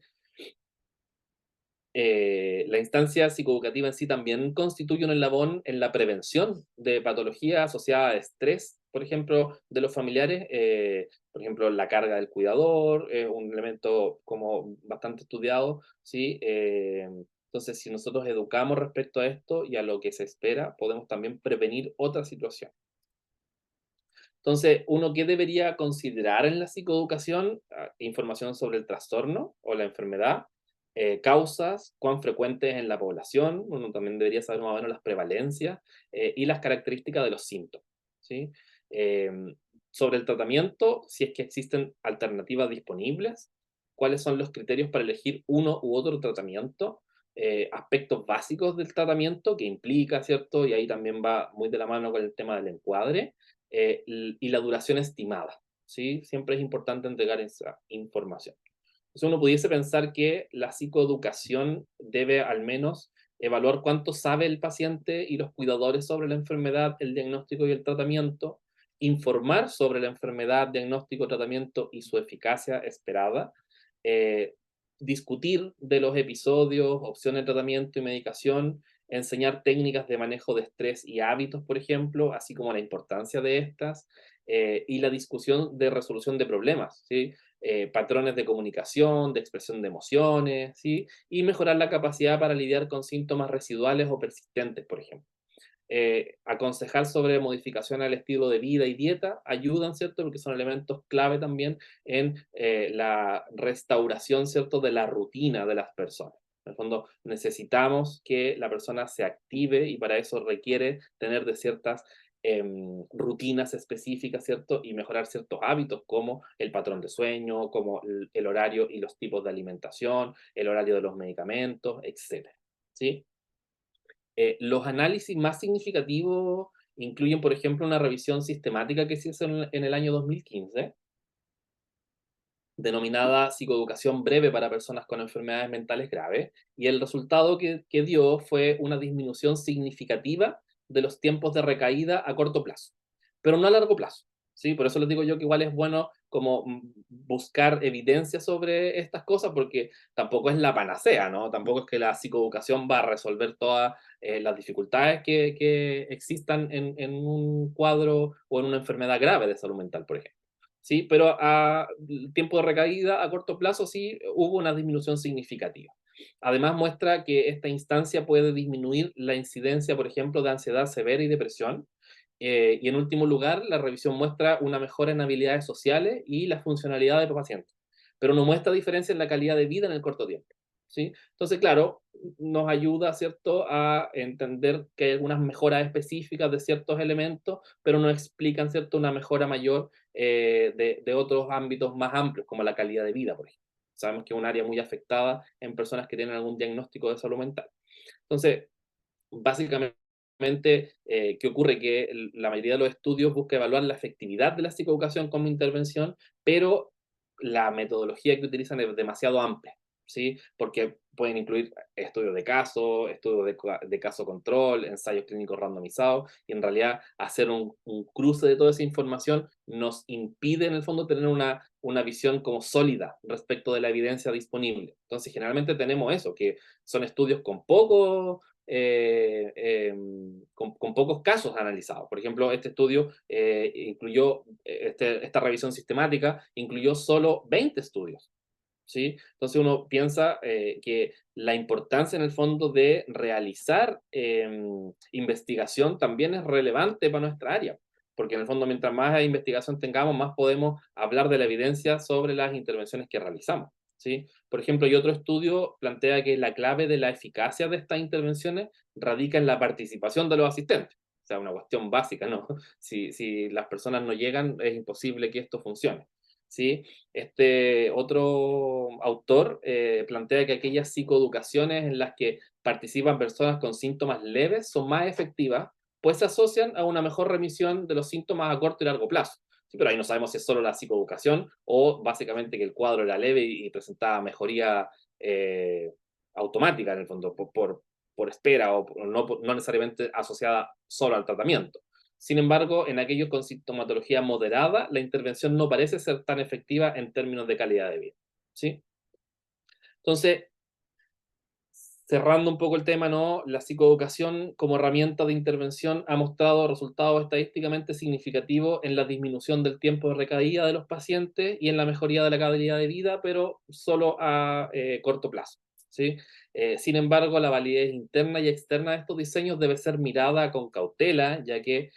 La instancia psicoeducativa en sí también constituye un eslabón en la prevención de patologías asociadas a estrés, por ejemplo, de los familiares. Por ejemplo, la carga del cuidador es un elemento como bastante estudiado, ¿sí? Entonces, si nosotros educamos respecto a esto y a lo que se espera, podemos también prevenir otra situación. Entonces, ¿uno qué debería considerar en la psicoeducación? Información sobre el trastorno o la enfermedad, causas, cuán frecuentes en la población, uno también debería saber más o menos las prevalencias y las características de los síntomas, ¿sí? Sobre el tratamiento, si es que existen alternativas disponibles, cuáles son los criterios para elegir uno u otro tratamiento, aspectos básicos del tratamiento que implica, ¿cierto? Y ahí también va muy de la mano con el tema del encuadre y la duración estimada, ¿sí? Siempre es importante entregar esa información. Entonces uno pudiese pensar que la psicoeducación debe al menos evaluar cuánto sabe el paciente y los cuidadores sobre la enfermedad, el diagnóstico y el tratamiento, informar sobre la enfermedad, diagnóstico, tratamiento y su eficacia esperada, eh, discutir de los episodios, opciones de tratamiento y medicación, enseñar técnicas de manejo de estrés y hábitos, por ejemplo, así como la importancia de estas, y la discusión de resolución de problemas, ¿sí? Patrones de comunicación, de expresión de emociones, ¿sí? Y mejorar la capacidad para lidiar con síntomas residuales o persistentes, por ejemplo. Aconsejar sobre modificación al estilo de vida y dieta ayudan, ¿cierto? Porque son elementos clave también en la restauración, ¿cierto? De la rutina de las personas. En el fondo, necesitamos que la persona se active y para eso requiere tener de ciertas rutinas específicas, ¿cierto? Y mejorar ciertos hábitos como el patrón de sueño, como el horario y los tipos de alimentación, el horario de los medicamentos, etcétera, ¿sí? Los análisis más significativos incluyen, por ejemplo, una revisión sistemática que se hizo en el año 2015, denominada psicoeducación breve para personas con enfermedades mentales graves, y el resultado que dio fue una disminución significativa de los tiempos de recaída a corto plazo, pero no a largo plazo. ¿Sí? Por eso les digo yo que igual es bueno como buscar evidencia sobre estas cosas, porque tampoco es la panacea, ¿no? Tampoco es que la psicoeducación va a resolver todas las dificultades que existan en un cuadro o en una enfermedad grave de salud mental, por ejemplo. Sí, pero a tiempo de recaída a corto plazo sí hubo una disminución significativa. Además muestra que esta instancia puede disminuir la incidencia, por ejemplo, de ansiedad severa y depresión, Y en último lugar, la revisión muestra una mejora en habilidades sociales y la funcionalidad de los pacientes, pero no muestra diferencia en la calidad de vida en el corto tiempo, ¿sí? Entonces, claro, nos ayuda, ¿cierto?, a entender que hay algunas mejoras específicas de ciertos elementos, pero no explican, ¿cierto?, una mejora mayor de otros ámbitos más amplios, como la calidad de vida, por ejemplo. Sabemos que es un área muy afectada en personas que tienen algún diagnóstico de salud mental. Entonces, básicamente, ¿qué ocurre? Que la mayoría de los estudios busca evaluar la efectividad de la psicoeducación como intervención, pero la metodología que utilizan es demasiado amplia, ¿sí? Porque pueden incluir estudios de caso, estudios de caso control, ensayos clínicos randomizados, y en realidad hacer un cruce de toda esa información nos impide en el fondo tener una visión como sólida respecto de la evidencia disponible. Entonces, generalmente tenemos eso, que son estudios con con pocos casos analizados. Por ejemplo, este estudio incluyó, esta revisión sistemática incluyó solo 20 estudios, ¿sí? Entonces uno piensa que la importancia en el fondo de realizar investigación también es relevante para nuestra área, porque en el fondo mientras más investigación tengamos, más podemos hablar de la evidencia sobre las intervenciones que realizamos, ¿sí? Por ejemplo, y otro estudio plantea que la clave de la eficacia de estas intervenciones radica en la participación de los asistentes. O sea, una cuestión básica, ¿no? Si las personas no llegan, es imposible que esto funcione, ¿sí? Este otro autor plantea que aquellas psicoeducaciones en las que participan personas con síntomas leves son más efectivas, pues se asocian a una mejor remisión de los síntomas a corto y largo plazo. Sí, pero ahí no sabemos si es solo la psicoeducación o básicamente que el cuadro era leve y presentaba mejoría eh, automática en el fondo, por espera o no necesariamente asociada solo al tratamiento. Sin embargo, en aquellos con sintomatología moderada, la intervención no parece ser tan efectiva en términos de calidad de vida, ¿sí? Entonces, cerrando un poco el tema, ¿no? La psicoeducación como herramienta de intervención ha mostrado resultados estadísticamente significativos en la disminución del tiempo de recaída de los pacientes y en la mejoría de la calidad de vida, pero solo a corto plazo, ¿sí? Sin embargo, la validez interna y externa de estos diseños debe ser mirada con cautela, ya que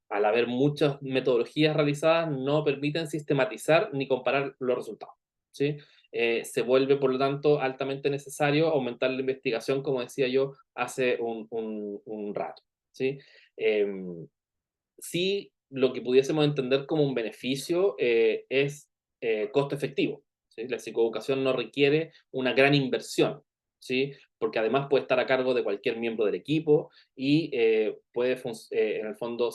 al haber muchas metodologías realizadas, no permiten sistematizar ni comparar los resultados, ¿sí? Se vuelve, por lo tanto, altamente necesario aumentar la investigación, como decía yo hace un rato, ¿sí? Sí, lo que pudiésemos entender como un beneficio es costo efectivo, ¿sí? La psicoeducación no requiere una gran inversión, ¿sí? Porque además puede estar a cargo de cualquier miembro del equipo y puede, en el fondo,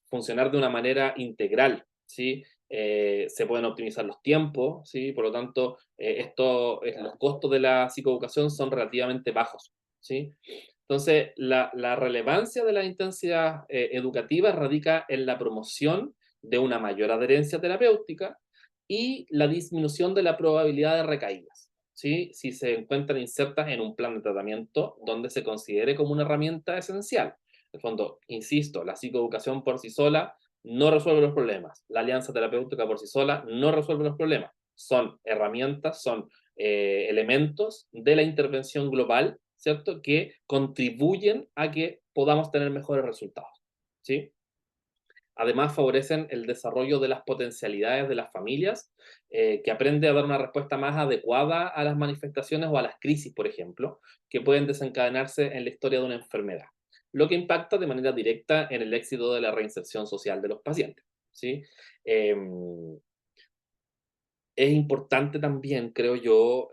funcionar de una manera integral, ¿sí? Se pueden optimizar los tiempos, ¿sí? Por lo tanto, los costos de la psicoeducación son relativamente bajos, ¿sí? Entonces, la relevancia de la intensidad educativa radica en la promoción de una mayor adherencia terapéutica y la disminución de la probabilidad de recaídas, ¿sí? Si se encuentran insertas en un plan de tratamiento donde se considere como una herramienta esencial. En el fondo, insisto, la psicoeducación por sí sola no resuelve los problemas. La alianza terapéutica por sí sola no resuelve los problemas. Son herramientas, son elementos de la intervención global, ¿cierto? Que contribuyen a que podamos tener mejores resultados, ¿sí? Además, favorecen el desarrollo de las potencialidades de las familias, que aprende a dar una respuesta más adecuada a las manifestaciones o a las crisis, por ejemplo, que pueden desencadenarse en la historia de una enfermedad, lo que impacta de manera directa en el éxito de la reinserción social de los pacientes, ¿sí? Es importante también, creo yo,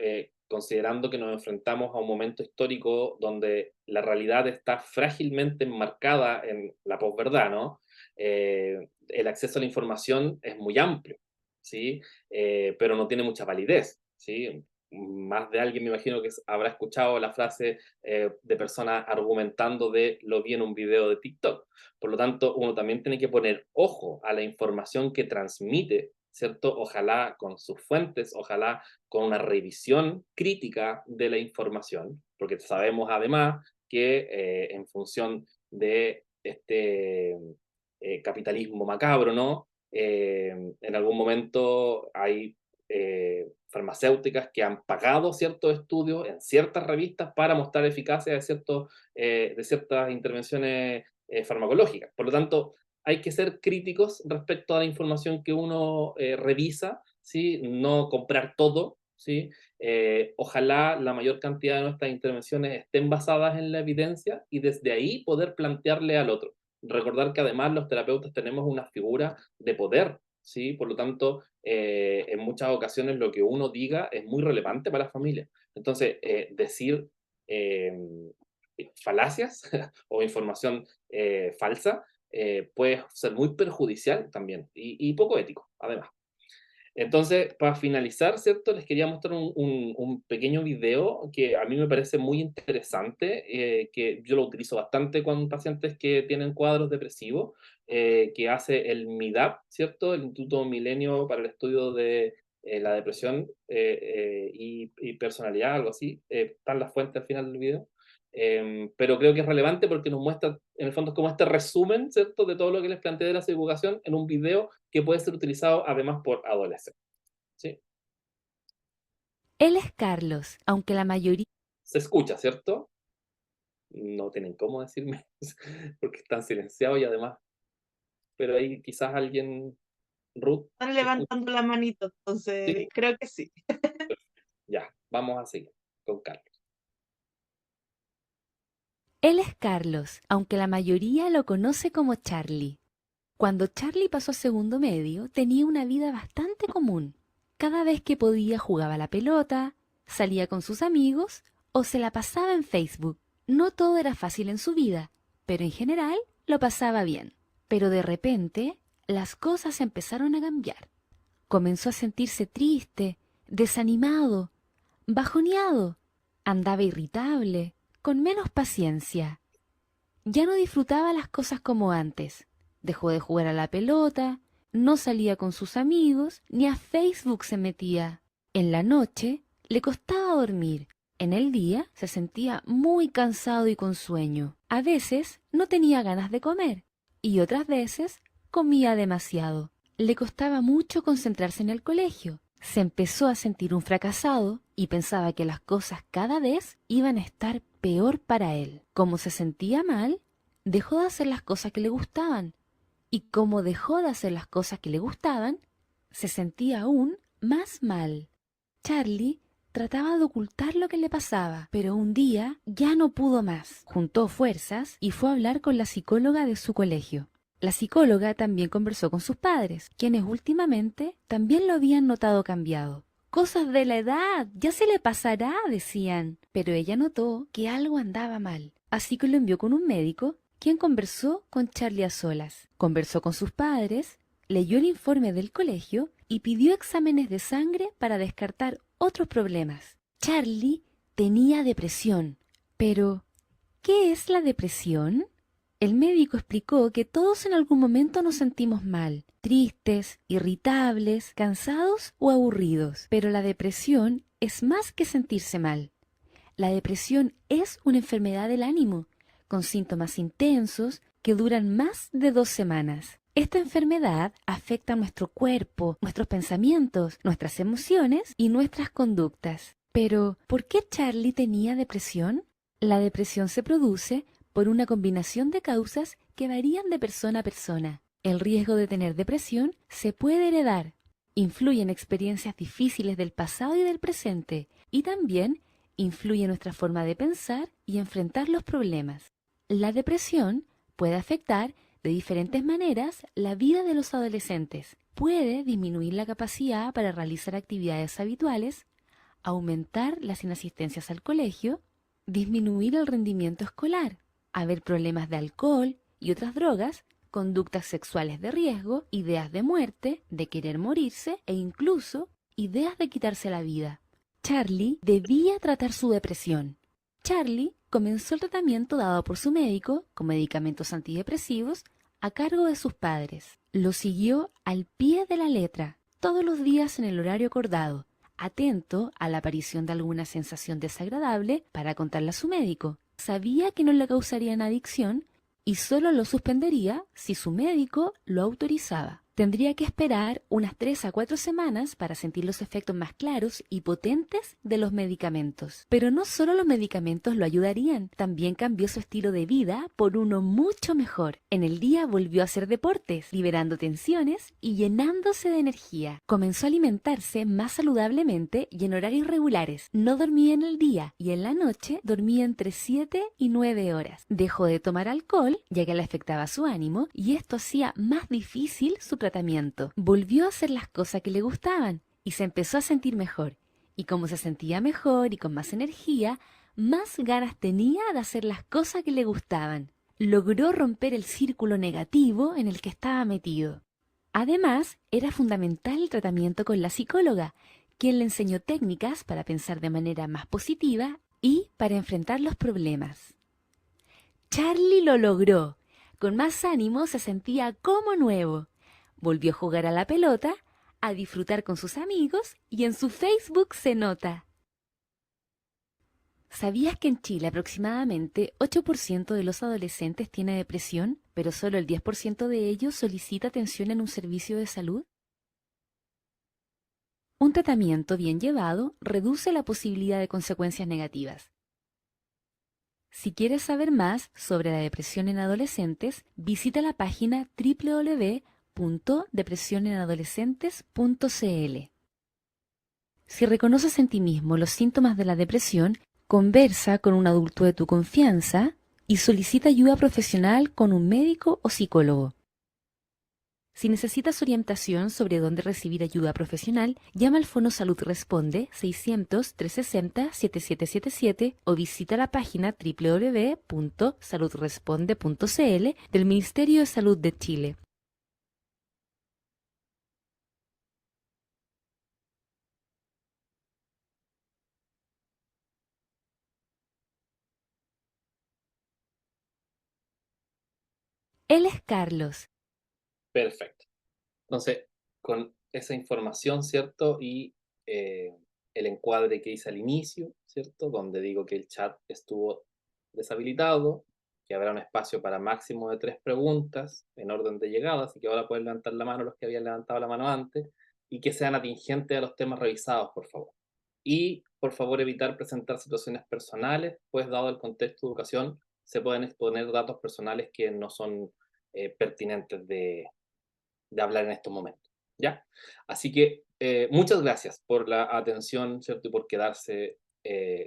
considerando que nos enfrentamos a un momento histórico donde la realidad está frágilmente enmarcada en la posverdad, ¿no? El acceso a la información es muy amplio, ¿sí? Pero no tiene mucha validez, ¿sí? Más de alguien me imagino que habrá escuchado la frase de personas argumentando de lo vi en un video de TikTok. Por lo tanto, uno también tiene que poner ojo a la información que transmite, ¿cierto? Ojalá con sus fuentes, ojalá con una revisión crítica de la información, porque sabemos además que en función de este capitalismo macabro, ¿no? En algún momento hay farmacéuticas que han pagado ciertos estudios en ciertas revistas para mostrar eficacia de ciertas intervenciones farmacológicas. Por lo tanto, hay que ser críticos respecto a la información que uno revisa, ¿sí? No comprar todo, ¿sí? Ojalá la mayor cantidad de nuestras intervenciones estén basadas en la evidencia y desde ahí poder plantearle al otro. Recordar que además los terapeutas tenemos una figura de poder, ¿sí? Por lo tanto, en muchas ocasiones lo que uno diga es muy relevante para la familia. Entonces, decir eh, falacias o información falsa puede ser muy perjudicial también y poco ético, además. Entonces, para finalizar, ¿cierto? Les quería mostrar un pequeño video que a mí me parece muy interesante, que yo lo utilizo bastante con pacientes que tienen cuadros depresivos, que hace el MIDAP, ¿cierto? El Instituto Milenio para el Estudio de la Depresión y Personalidad, algo así. Están las fuentes al final del video. Pero creo que es relevante porque nos muestra, en el fondo, como este resumen, ¿cierto?, de todo lo que les planteé de la psicoeducación en un video que puede ser utilizado además por adolescentes. ¿Sí? Él es Carlos, aunque la mayoría Se escucha, ¿cierto? No tienen cómo decirme porque están silenciados y además, pero ahí quizás alguien, Ruth, Están ¿se escucha? levantando la manito, entonces Sí, creo que sí. ya, vamos a seguir con Carlos. Él es Carlos, aunque la mayoría lo conoce como Charlie. Cuando Charlie pasó a segundo medio, tenía una vida bastante común. Cada vez que podía jugaba a la pelota, salía con sus amigos o se la pasaba en Facebook. No todo era fácil en su vida, pero en general lo pasaba bien. Pero de repente, las cosas empezaron a cambiar. Comenzó a sentirse triste, desanimado, bajoneado. Andaba irritable, con menos paciencia. Ya no disfrutaba las cosas como antes. Dejó de jugar a la pelota, no salía con sus amigos, ni a Facebook se metía. En la noche le costaba dormir. En el día se sentía muy cansado y con sueño. A veces no tenía ganas de comer y otras veces comía demasiado. Le costaba mucho concentrarse en el colegio. Se empezó a sentir un fracasado y pensaba que las cosas cada vez iban a estar peor para él. Como se sentía mal, dejó de hacer las cosas que le gustaban. Y como dejó de hacer las cosas que le gustaban, se sentía aún más mal. Charlie trataba de ocultar lo que le pasaba, pero un día ya no pudo más. Juntó fuerzas y fue a hablar con la psicóloga de su colegio. La psicóloga también conversó con sus padres, quienes últimamente también lo habían notado cambiado. Cosas de la edad, ya se le pasará, decían. Pero ella notó que algo andaba mal, así que lo envió con un médico, quien conversó con Charlie a solas. Conversó con sus padres, leyó el informe del colegio y pidió exámenes de sangre para descartar otros problemas. Charlie tenía depresión. Pero, ¿qué es la depresión? El médico explicó que todos en algún momento nos sentimos mal, tristes, irritables, cansados o aburridos. Pero la depresión es más que sentirse mal. La depresión es una enfermedad del ánimo, con síntomas intensos que duran más de 2 semanas. Esta enfermedad afecta a nuestro cuerpo, nuestros pensamientos, nuestras emociones y nuestras conductas. Pero, ¿por qué Charlie tenía depresión? La depresión se produce por una combinación de causas que varían de persona a persona. El riesgo de tener depresión se puede heredar. Influyen experiencias difíciles del pasado y del presente, y también influye en nuestra forma de pensar y enfrentar los problemas. La depresión puede afectar de diferentes maneras la vida de los adolescentes. Puede disminuir la capacidad para realizar actividades habituales, aumentar las inasistencias al colegio, disminuir el rendimiento escolar, haber problemas de alcohol y otras drogas, conductas sexuales de riesgo, ideas de muerte, de querer morirse e incluso ideas de quitarse la vida. Charlie debía tratar su depresión. Charlie comenzó el tratamiento dado por su médico con medicamentos antidepresivos a cargo de sus padres. Lo siguió al pie de la letra, todos los días en el horario acordado, atento a la aparición de alguna sensación desagradable para contarle a su médico. Sabía que no le causarían adicción y solo lo suspendería si su médico lo autorizaba. Tendría que esperar unas 3 a 4 semanas para sentir los efectos más claros y potentes de los medicamentos. Pero no solo los medicamentos lo ayudarían, también cambió su estilo de vida por uno mucho mejor. En el día volvió a hacer deportes, liberando tensiones y llenándose de energía. Comenzó a alimentarse más saludablemente y en horarios regulares. No dormía en el día y en la noche dormía entre 7 y 9 horas. Dejó de tomar alcohol, ya que le afectaba su ánimo, y esto hacía más difícil su tratamiento. Volvió a hacer las cosas que le gustaban y se empezó a sentir mejor. Y como se sentía mejor y con más energía, más ganas tenía de hacer las cosas que le gustaban. Logró romper el círculo negativo en el que estaba metido. Además, era fundamental el tratamiento con la psicóloga, quien le enseñó técnicas para pensar de manera más positiva y para enfrentar los problemas. Charlie lo logró. Con más ánimo se sentía como nuevo. Volvió a jugar a la pelota, a disfrutar con sus amigos y en su Facebook se nota. ¿Sabías que en Chile aproximadamente 8% de los adolescentes tiene depresión, pero solo el 10% de ellos solicita atención en un servicio de salud? Un tratamiento bien llevado reduce la posibilidad de consecuencias negativas. Si quieres saber más sobre la depresión en adolescentes, visita la página www.depresionenadolescentes.cl. Si reconoces en ti mismo los síntomas de la depresión, conversa con un adulto de tu confianza y solicita ayuda profesional con un médico o psicólogo. Si necesitas orientación sobre dónde recibir ayuda profesional, llama al Fono Salud Responde 600-360-7777 o visita la página www.saludresponde.cl del Ministerio de Salud de Chile. Él es Carlos. Perfecto. Entonces, con esa información, ¿cierto? Y el encuadre que hice al inicio, ¿cierto? Donde digo que el chat estuvo deshabilitado, que habrá un espacio para máximo de 3 preguntas en orden de llegada, así que ahora pueden levantar la mano los que habían levantado la mano antes, y que sean atingentes a los temas revisados, por favor. Y, por favor, evitar presentar situaciones personales, pues dado el contexto de educación, se pueden exponer datos personales que no son pertinentes de hablar en estos momentos, ¿ya? Así que muchas gracias por la atención, ¿cierto? Y por quedarse.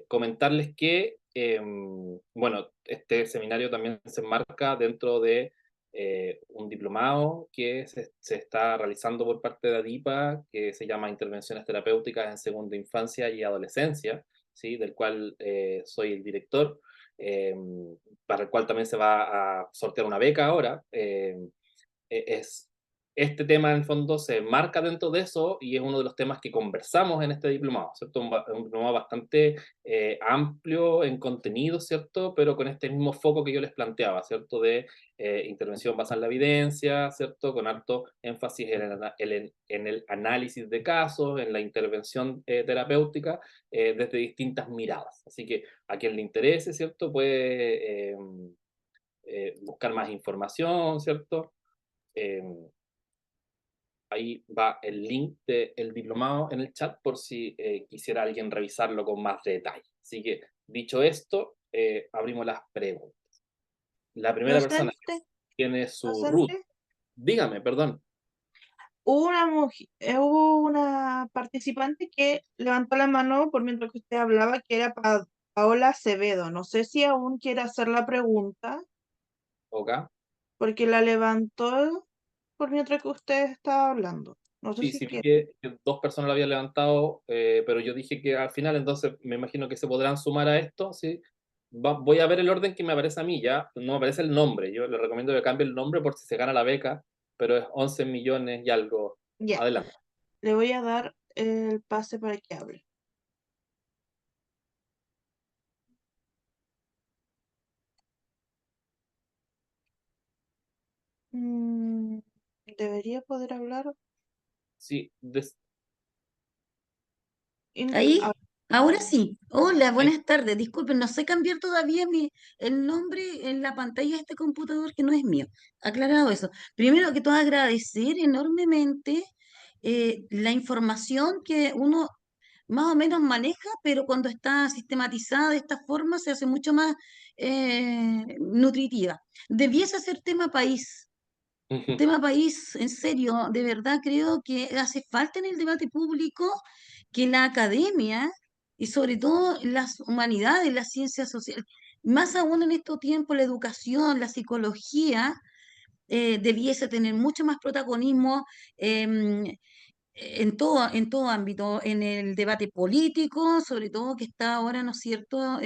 Comentarles que, bueno, este seminario también se enmarca dentro de un diplomado que se está realizando por parte de ADIPA, que se llama Intervenciones Terapéuticas en Segunda Infancia y Adolescencia, ¿sí? Del cual soy el director, eh, para el cual también se va a sortear una beca ahora. Es este tema en el fondo se marca dentro de eso y es uno de los temas que conversamos en este diplomado, ¿cierto? Un diplomado bastante amplio en contenido, ¿cierto? Pero con este mismo foco que yo les planteaba, ¿cierto? De intervención basada en la evidencia, ¿cierto? Con alto énfasis en el análisis de casos, en la intervención terapéutica desde distintas miradas. Así que a quien le interese, ¿cierto? Puede buscar más información, ¿cierto? Eh, Ahí va el link del diplomado en el chat por si quisiera alguien revisarlo con más detalle. Así que, dicho esto, abrimos las preguntas. La primera persona que Docente, tiene su root. docente, Dígame, perdón. hubo una participante que levantó la mano por mientras que usted hablaba, que era Paola Acevedo. No sé si aún quiere hacer la pregunta, ¿Ok? porque la levantó por mientras que usted estaba hablando. No sé Sí, si sí vi quiere. que 2 personas lo habían levantado, pero yo dije que al final, entonces me imagino que se podrán sumar a esto, ¿sí? Voy a ver el orden que me aparece a mí, ya. No me aparece el nombre. Yo le recomiendo que cambie el nombre por si se gana la beca, pero es 11 millones y algo. Ya, Adelante. le voy a dar el pase para que hable. Mm, debería poder hablar. Sí, Ah, Ahí, Ahora sí. Hola, buenas tardes. Disculpen, no sé cambiar todavía el nombre en la pantalla de este computador que no es mío. Aclarado eso. Primero que todo, agradecer enormemente la información que uno más o menos maneja, pero cuando está sistematizada de esta forma se hace mucho más nutritiva. Debiese ser tema país. Tema país, en serio, de verdad creo que hace falta en el debate público que la academia y sobre todo las humanidades, las ciencias sociales, más aún en estos tiempos la educación, la psicología, debiese tener mucho más protagonismo em, en todo ámbito, en el debate político, sobre todo que está ahora, ¿no es cierto?,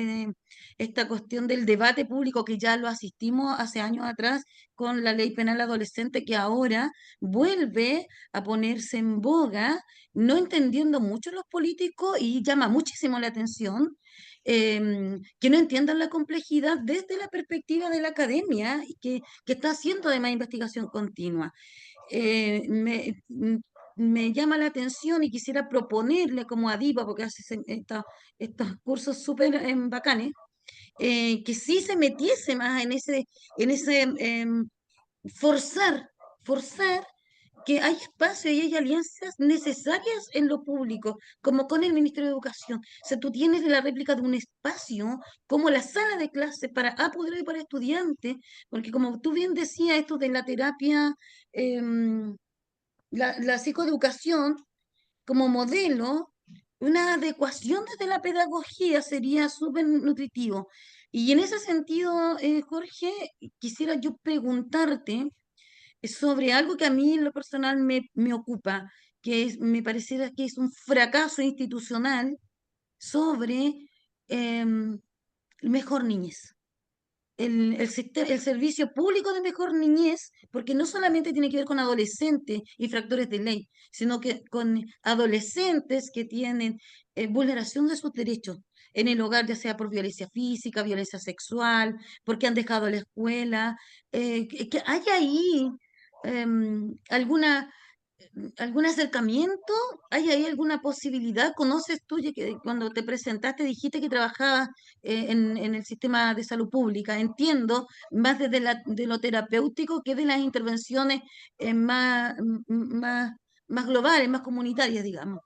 esta cuestión del debate público que ya lo asistimos hace años atrás con la ley penal adolescente que ahora vuelve a ponerse en boga, no entendiendo mucho los políticos y llama muchísimo la atención. Que no entiendan la complejidad desde la perspectiva de la academia y que está haciendo además investigación continua. eh, me, mm, Me llama la atención y quisiera proponerle como a Diva, porque hace estos cursos súper bacanes, que sí se metiese más en ese forzar, forzar que hay espacio y hay alianzas necesarias en lo público, como con el Ministerio de Educación. O sea, tú tienes la réplica de un espacio como la sala de clase para apoderar y para estudiantes, porque como tú bien decías, esto de la terapia, em, la psicoeducación como modelo, una adecuación desde la pedagogía sería súper nutritivo. Y en ese sentido, Jorge, quisiera yo preguntarte sobre algo que a mí en lo personal me ocupa, me pareciera que es un fracaso institucional sobre em, Mejor Niñez. El servicio público de Mejor Niñez, porque no solamente tiene que ver con adolescentes infractores de ley, sino que con adolescentes que tienen vulneración de sus derechos en el hogar, ya sea por violencia física, violencia sexual, porque han dejado la escuela, que hay ahí alguna algún acercamiento? ¿Hay ahí alguna posibilidad? ¿Conoces tú que cuando te presentaste dijiste que trabajabas en el sistema de salud pública? Entiendo más desde de lo terapéutico que de las intervenciones más, más globales, más comunitarias, digamos.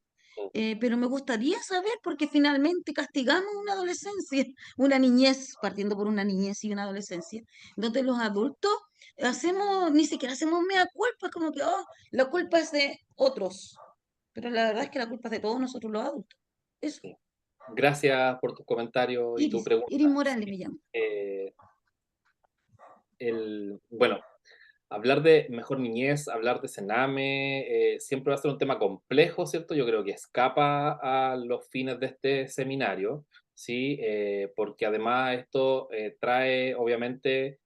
Pero me gustaría saber porque finalmente castigamos una adolescencia, una niñez, partiendo por una niñez y una adolescencia, donde los adultos ni siquiera hacemos mea culpa, como que, oh, la culpa es de otros, pero la verdad es que la culpa es de todos nosotros los adultos. Eso, Gracias por tus comentarios y tu Iris pregunta. Morales me llama. Eh, bueno, hablar de mejor niñez, hablar de Sename, siempre va a ser un tema complejo, ¿cierto? Yo creo que escapa a los fines de este seminario, ¿sí? Porque además esto trae, obviamente,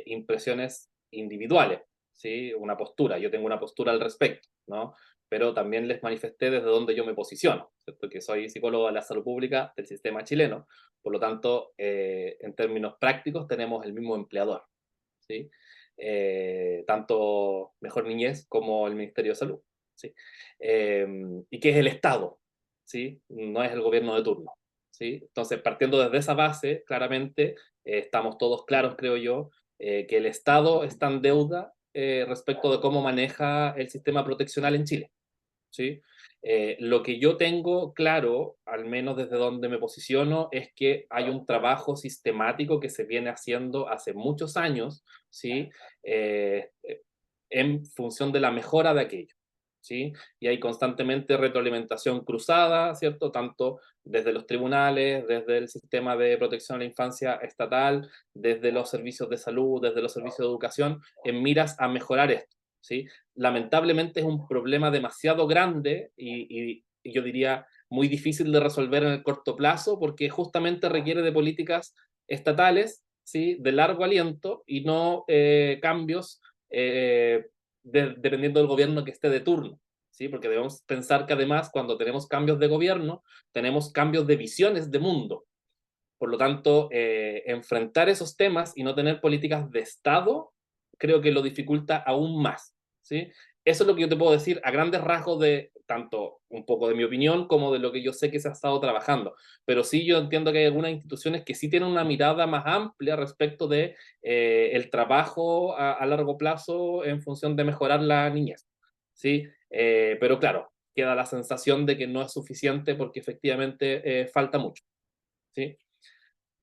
impresiones individuales, ¿sí? Una postura, yo tengo una postura al respecto, ¿no? Pero también les manifesté desde donde yo me posiciono, ¿cierto? Que soy psicólogo de la salud pública del sistema chileno, por lo tanto, en términos prácticos tenemos el mismo empleador, ¿sí? Tanto Mejor Niñez como el Ministerio de Salud, ¿sí? Y que es el Estado, ¿sí? No es el gobierno de turno, ¿sí? Entonces, partiendo desde esa base, claramente estamos todos claros, creo yo, que el Estado está en deuda respecto de cómo maneja el sistema proteccional en Chile, ¿sí? Lo que yo tengo claro, al menos desde donde me posiciono, es que hay un trabajo sistemático que se viene haciendo hace muchos años, ¿sí? Eh, en función de la mejora de aquello, ¿sí? Y hay constantemente retroalimentación cruzada, ¿cierto? Tanto desde los tribunales, desde el sistema de protección a la infancia estatal, desde los servicios de salud, desde los servicios de educación, en miras a mejorar esto, ¿sí? Lamentablemente es un problema demasiado grande y yo diría muy difícil de resolver en el corto plazo porque justamente requiere de políticas estatales, ¿sí? De largo aliento y no cambios dependiendo del gobierno que esté de turno, ¿sí? Porque debemos pensar que además cuando tenemos cambios de gobierno, tenemos cambios de visiones de mundo. Por lo tanto, enfrentar esos temas y no tener políticas de Estado, creo que lo dificulta aún más, ¿sí? eso es lo que yo te puedo decir a grandes rasgos de tanto un poco de mi opinión como de lo que yo sé que se ha estado trabajando. Pero sí yo entiendo que hay algunas instituciones que sí tienen una mirada más amplia respecto de el trabajo a largo plazo en función de mejorar la niñez. ¿Sí? Pero claro, queda la sensación de que no es suficiente porque efectivamente falta mucho. ¿Sí?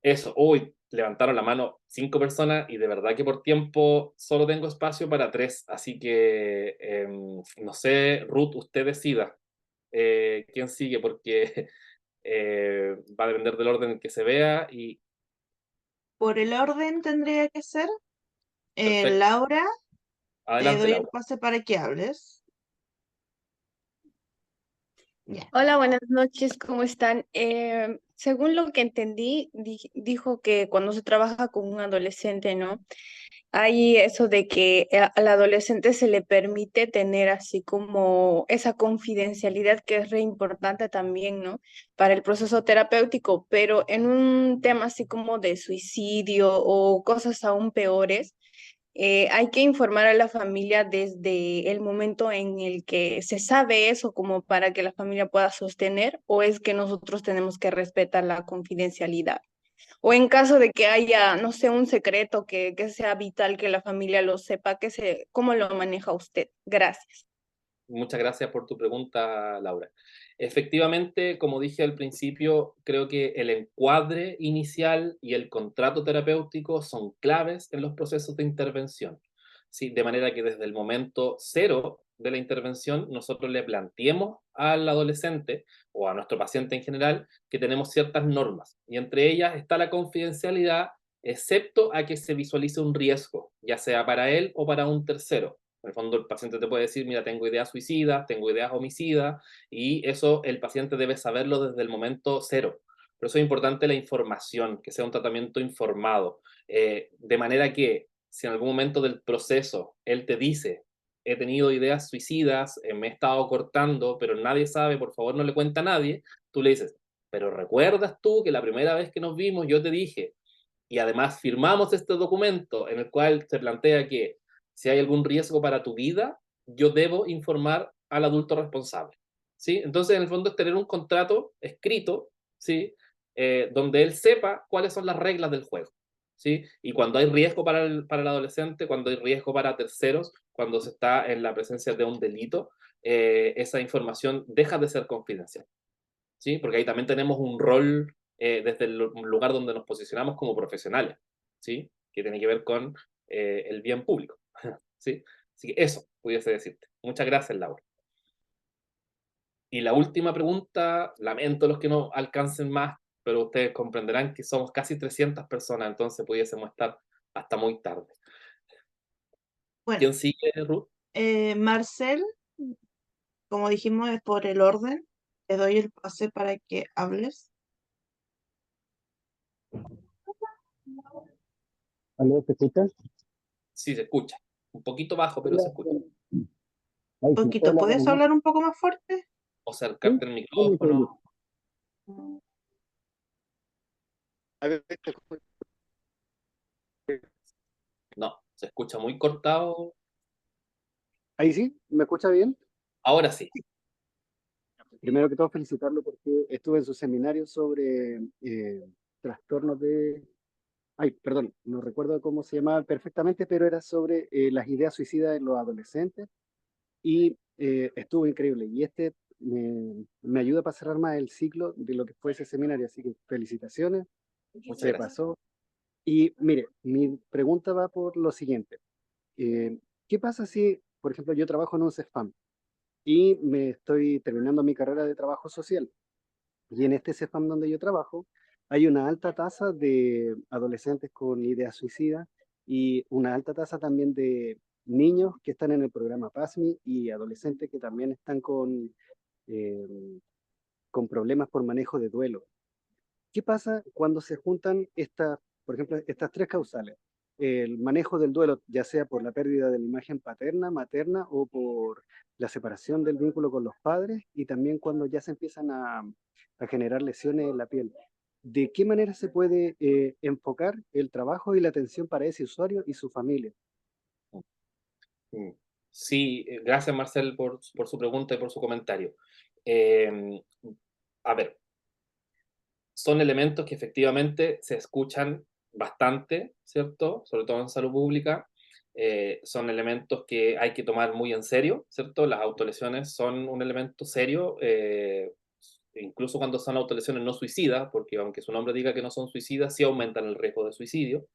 Eso, uy, levantaron la mano 5 personas y de verdad que por tiempo solo tengo espacio para 3, así que no sé, Ruth, usted decida quién sigue porque va a depender del orden en que se vea y Por el orden tendría que ser, perfecto. Laura, te Adelante, doy el Laura. pase para que hables. Ya. Hola, buenas noches, ¿cómo están? Según lo que entendí, dijo que cuando se trabaja con un adolescente, ¿no? Hay eso de que al adolescente se le permite tener así como esa confidencialidad que es re importante también, ¿no? Para el proceso terapéutico, pero en un tema así como de suicidio o cosas aún peores. Hay que informar a la familia desde el momento en el que se sabe eso como para que la familia pueda sostener, o es que nosotros tenemos que respetar la confidencialidad. O en caso de que haya, no sé, un secreto que sea vital que la familia lo sepa, ¿cómo lo maneja usted? Gracias. Muchas gracias por tu pregunta, Laura. Efectivamente, como dije al principio, creo que el encuadre inicial y el contrato terapéutico son claves en los procesos de intervención. ¿Sí? De manera que desde el momento cero de la intervención nosotros le planteemos al adolescente o a nuestro paciente en general que tenemos ciertas normas y entre ellas está la confidencialidad, excepto a que se visualice un riesgo, ya sea para él o para un tercero. En el fondo, el paciente te puede decir, mira, tengo ideas suicidas, tengo ideas homicidas, y eso el paciente debe saberlo desde el momento cero. Por eso es importante la información, que sea un tratamiento informado, de manera que si en algún momento del proceso él te dice, he tenido ideas suicidas, me he estado cortando, pero nadie sabe, por favor no le cuenta a nadie, tú le dices, pero ¿recuerdas tú que la primera vez que nos vimos yo te dije, y además firmamos este documento en el cual se plantea que si hay algún riesgo para tu vida, yo debo informar al adulto responsable? ¿Sí? Entonces, en el fondo es tener un contrato escrito, ¿sí? Donde él sepa cuáles son las reglas del juego. ¿Sí? Y cuando hay riesgo para el adolescente, cuando hay riesgo para terceros, cuando se está en la presencia de un delito, esa información deja de ser confidencial. ¿Sí? Porque ahí también tenemos un rol desde el lugar donde nos posicionamos como profesionales, ¿sí? Que tiene que ver con el bien público. ¿Sí? Así que eso pudiese decirte. Muchas gracias, Laura. Y la última pregunta, lamento los que no alcancen más, pero ustedes comprenderán que somos casi 300 personas, entonces pudiésemos estar hasta muy tarde. Bueno, ¿Quién sigue, Ruth? Marcel, como dijimos, es por el orden. Te doy el pase para que hables. ¿Aló, te escuchas? Sí, se escucha. Un poquito bajo, pero Hola, se escucha. ahí sí. Poquito, Hola, ¿puedes buenas noches. hablar un poco más fuerte? O Sí, acercarte el dame un micrófono. segundito. A ver, No, se escucha muy cortado. ahí sí, ¿me escucha bien? Ahora sí. Primero que todo, felicitarlo porque estuve en su seminario sobre trastornos de... Ay, perdón, no recuerdo cómo se llamaba perfectamente, pero era sobre las ideas suicidas en los adolescentes y estuvo increíble. Y este me ayuda para cerrar más el ciclo de lo que fue ese seminario, así que felicitaciones, Muchas se gracias. pasó. Y mire, mi pregunta va por lo siguiente. Eh, ¿Qué pasa si, por ejemplo, yo trabajo en un CEFAM y me estoy terminando mi carrera de trabajo social? Y en este CEFAM donde yo trabajo hay una alta tasa de adolescentes con ideas suicidas y una alta tasa también de niños que están en el programa PASMI y adolescentes que también están eh, con problemas por manejo de duelo. ¿Qué pasa cuando se juntan estas, por ejemplo, estas tres causales? El manejo del duelo, ya sea por la pérdida de la imagen paterna, materna o por la separación del vínculo con los padres y también cuando ya se empiezan a generar lesiones en la piel. ¿De qué manera se puede enfocar el trabajo y la atención para ese usuario y su familia? Mm. Sí, gracias Marcel por su pregunta y por su comentario. A ver, son elementos que efectivamente se escuchan bastante, ¿cierto? Sobre todo en salud pública. Son elementos que hay que tomar muy en serio, ¿cierto? Las autolesiones son un elemento serio, incluso cuando son autolesiones no suicidas, porque aunque su nombre diga que no son suicidas, sí aumentan el riesgo de suicidio.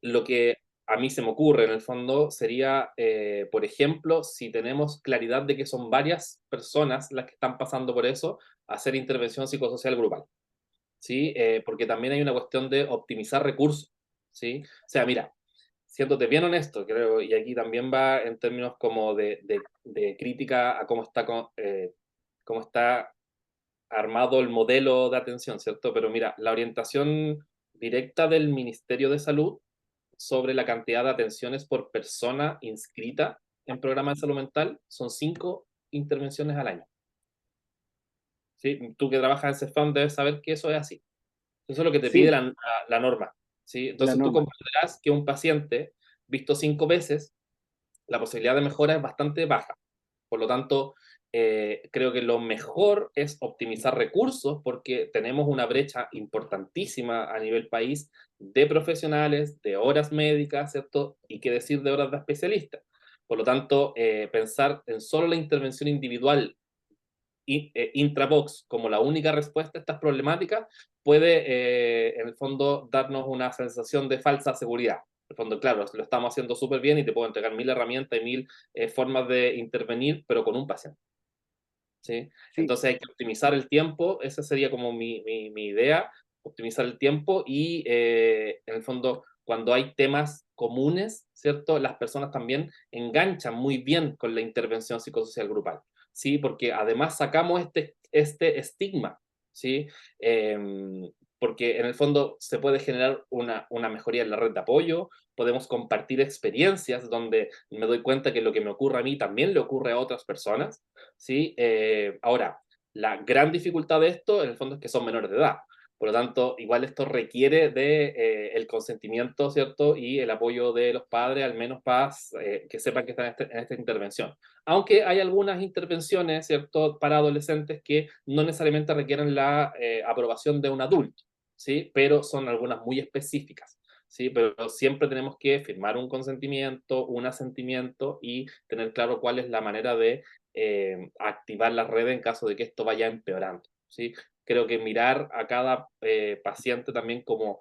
Lo que a mí se me ocurre en el fondo sería, por ejemplo, si tenemos claridad de que son varias personas las que están pasando por eso, hacer intervención psicosocial grupal, ¿sí? Porque también hay una cuestión de optimizar recursos, ¿sí? O sea, mira, siéndote bien honesto, creo, y aquí también va en términos como de crítica a cómo está armado el modelo de atención, ¿cierto? Pero mira, la orientación directa del Ministerio de Salud sobre la cantidad de atenciones por persona inscrita en programa de salud mental son 5 intervenciones al año. ¿Sí? Tú que trabajas en CEFAM debes saber que eso es así. Eso es lo que te pide Sí, la norma. ¿Sí? la Entonces tú norma. comprenderás que un paciente visto 5 veces, la posibilidad de mejora es bastante baja. Por lo tanto, creo que lo mejor es optimizar recursos porque tenemos una brecha importantísima a nivel país de profesionales, de horas médicas, ¿cierto? Y qué decir de horas de especialistas. Por lo tanto, pensar en solo la intervención individual intrabox como la única respuesta a estas problemáticas puede, en el fondo, darnos una sensación de falsa seguridad. En el fondo, claro, lo estamos haciendo súper bien y te puedo entregar 1000 herramientas y 1000 formas de intervenir, pero con un paciente. ¿Sí? Sí, Entonces hay que optimizar el tiempo, esa sería como mi idea, optimizar el tiempo y en el fondo cuando hay temas comunes, ¿cierto? Las personas también enganchan muy bien con la intervención psicosocial grupal, ¿sí? Porque además sacamos este estigma, ¿sí? Porque en el fondo se puede generar una mejoría en la red de apoyo, podemos compartir experiencias donde me doy cuenta que lo que me ocurre a mí también le ocurre a otras personas, ¿sí? Ahora, la gran dificultad de esto, en el fondo, es que son menores de edad. Por lo tanto, igual esto requiere de el consentimiento, ¿cierto? Y el apoyo de los padres, al menos para que sepan que están en esta intervención. Aunque hay algunas intervenciones, ¿cierto? Para adolescentes que no necesariamente requieren la aprobación de un adulto, ¿sí? Pero son algunas muy específicas. Sí, pero siempre tenemos que firmar un consentimiento, un asentimiento y tener claro cuál es la manera de activar la red en caso de que esto vaya empeorando, ¿sí? Creo que mirar a cada paciente también como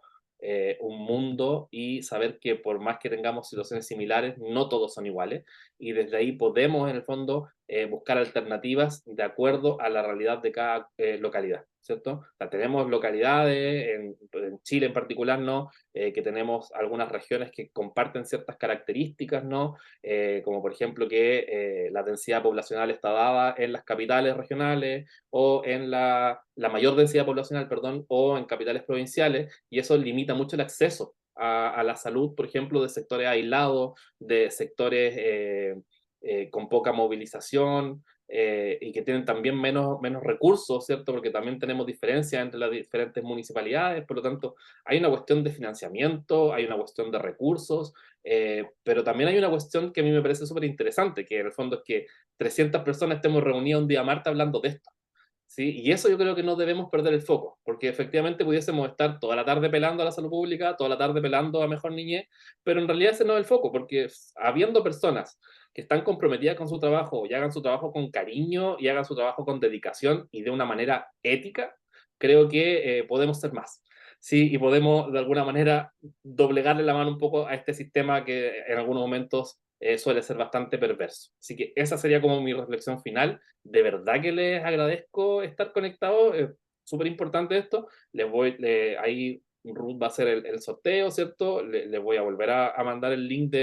un mundo y saber que por más que tengamos situaciones similares, no todos son iguales y desde ahí podemos en el fondo buscar alternativas de acuerdo a la realidad de cada localidad, ¿cierto? O sea, tenemos localidades, en Chile en particular, ¿no? Que tenemos algunas regiones que comparten ciertas características, ¿no? Como por ejemplo que la densidad poblacional está dada en las capitales regionales o en la mayor densidad poblacional, perdón, o en capitales provinciales, y eso limita mucho el acceso a la salud, por ejemplo, de sectores aislados, de sectores con poca movilización, y que tienen también menos recursos, ¿cierto? Porque también tenemos diferencias entre las diferentes municipalidades, por lo tanto, hay una cuestión de financiamiento, hay una cuestión de recursos, pero también hay una cuestión que a mí me parece súper interesante, que en el fondo es que 300 personas estemos reunidas un día martes hablando de esto. ¿Sí? Y eso yo creo que no debemos perder el foco, porque efectivamente pudiésemos estar toda la tarde pelando a la salud pública, toda la tarde pelando a Mejor Niñez, pero en realidad ese no es el foco, porque habiendo personas que están comprometidas con su trabajo y hagan su trabajo con cariño y hagan su trabajo con dedicación y de una manera ética, creo que podemos ser más. Sí, y podemos de alguna manera doblegarle la mano un poco a este sistema que en algunos momentos suele ser bastante perverso. Así que esa sería como mi reflexión final. De verdad que les agradezco estar conectados, es súper importante esto. Ahí Ruth va a hacer el sorteo, ¿cierto? Les voy a volver a mandar el link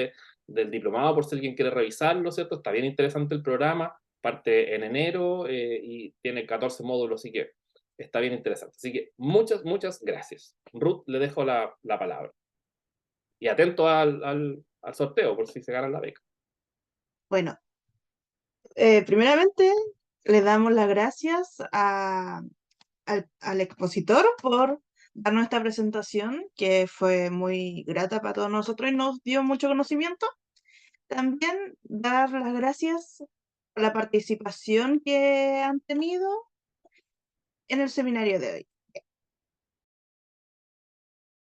del diplomado por si alguien quiere revisarlo, ¿cierto? Está bien interesante el programa, parte en enero y tiene 14 módulos, así que está bien interesante. Así que muchas gracias. Ruth, le dejo la palabra. Y atento al sorteo por si se ganan la beca. Bueno, primeramente le damos las gracias al expositor por darnos esta presentación que fue muy grata para todos nosotros y nos dio mucho conocimiento. También dar las gracias por la participación que han tenido en el seminario de hoy.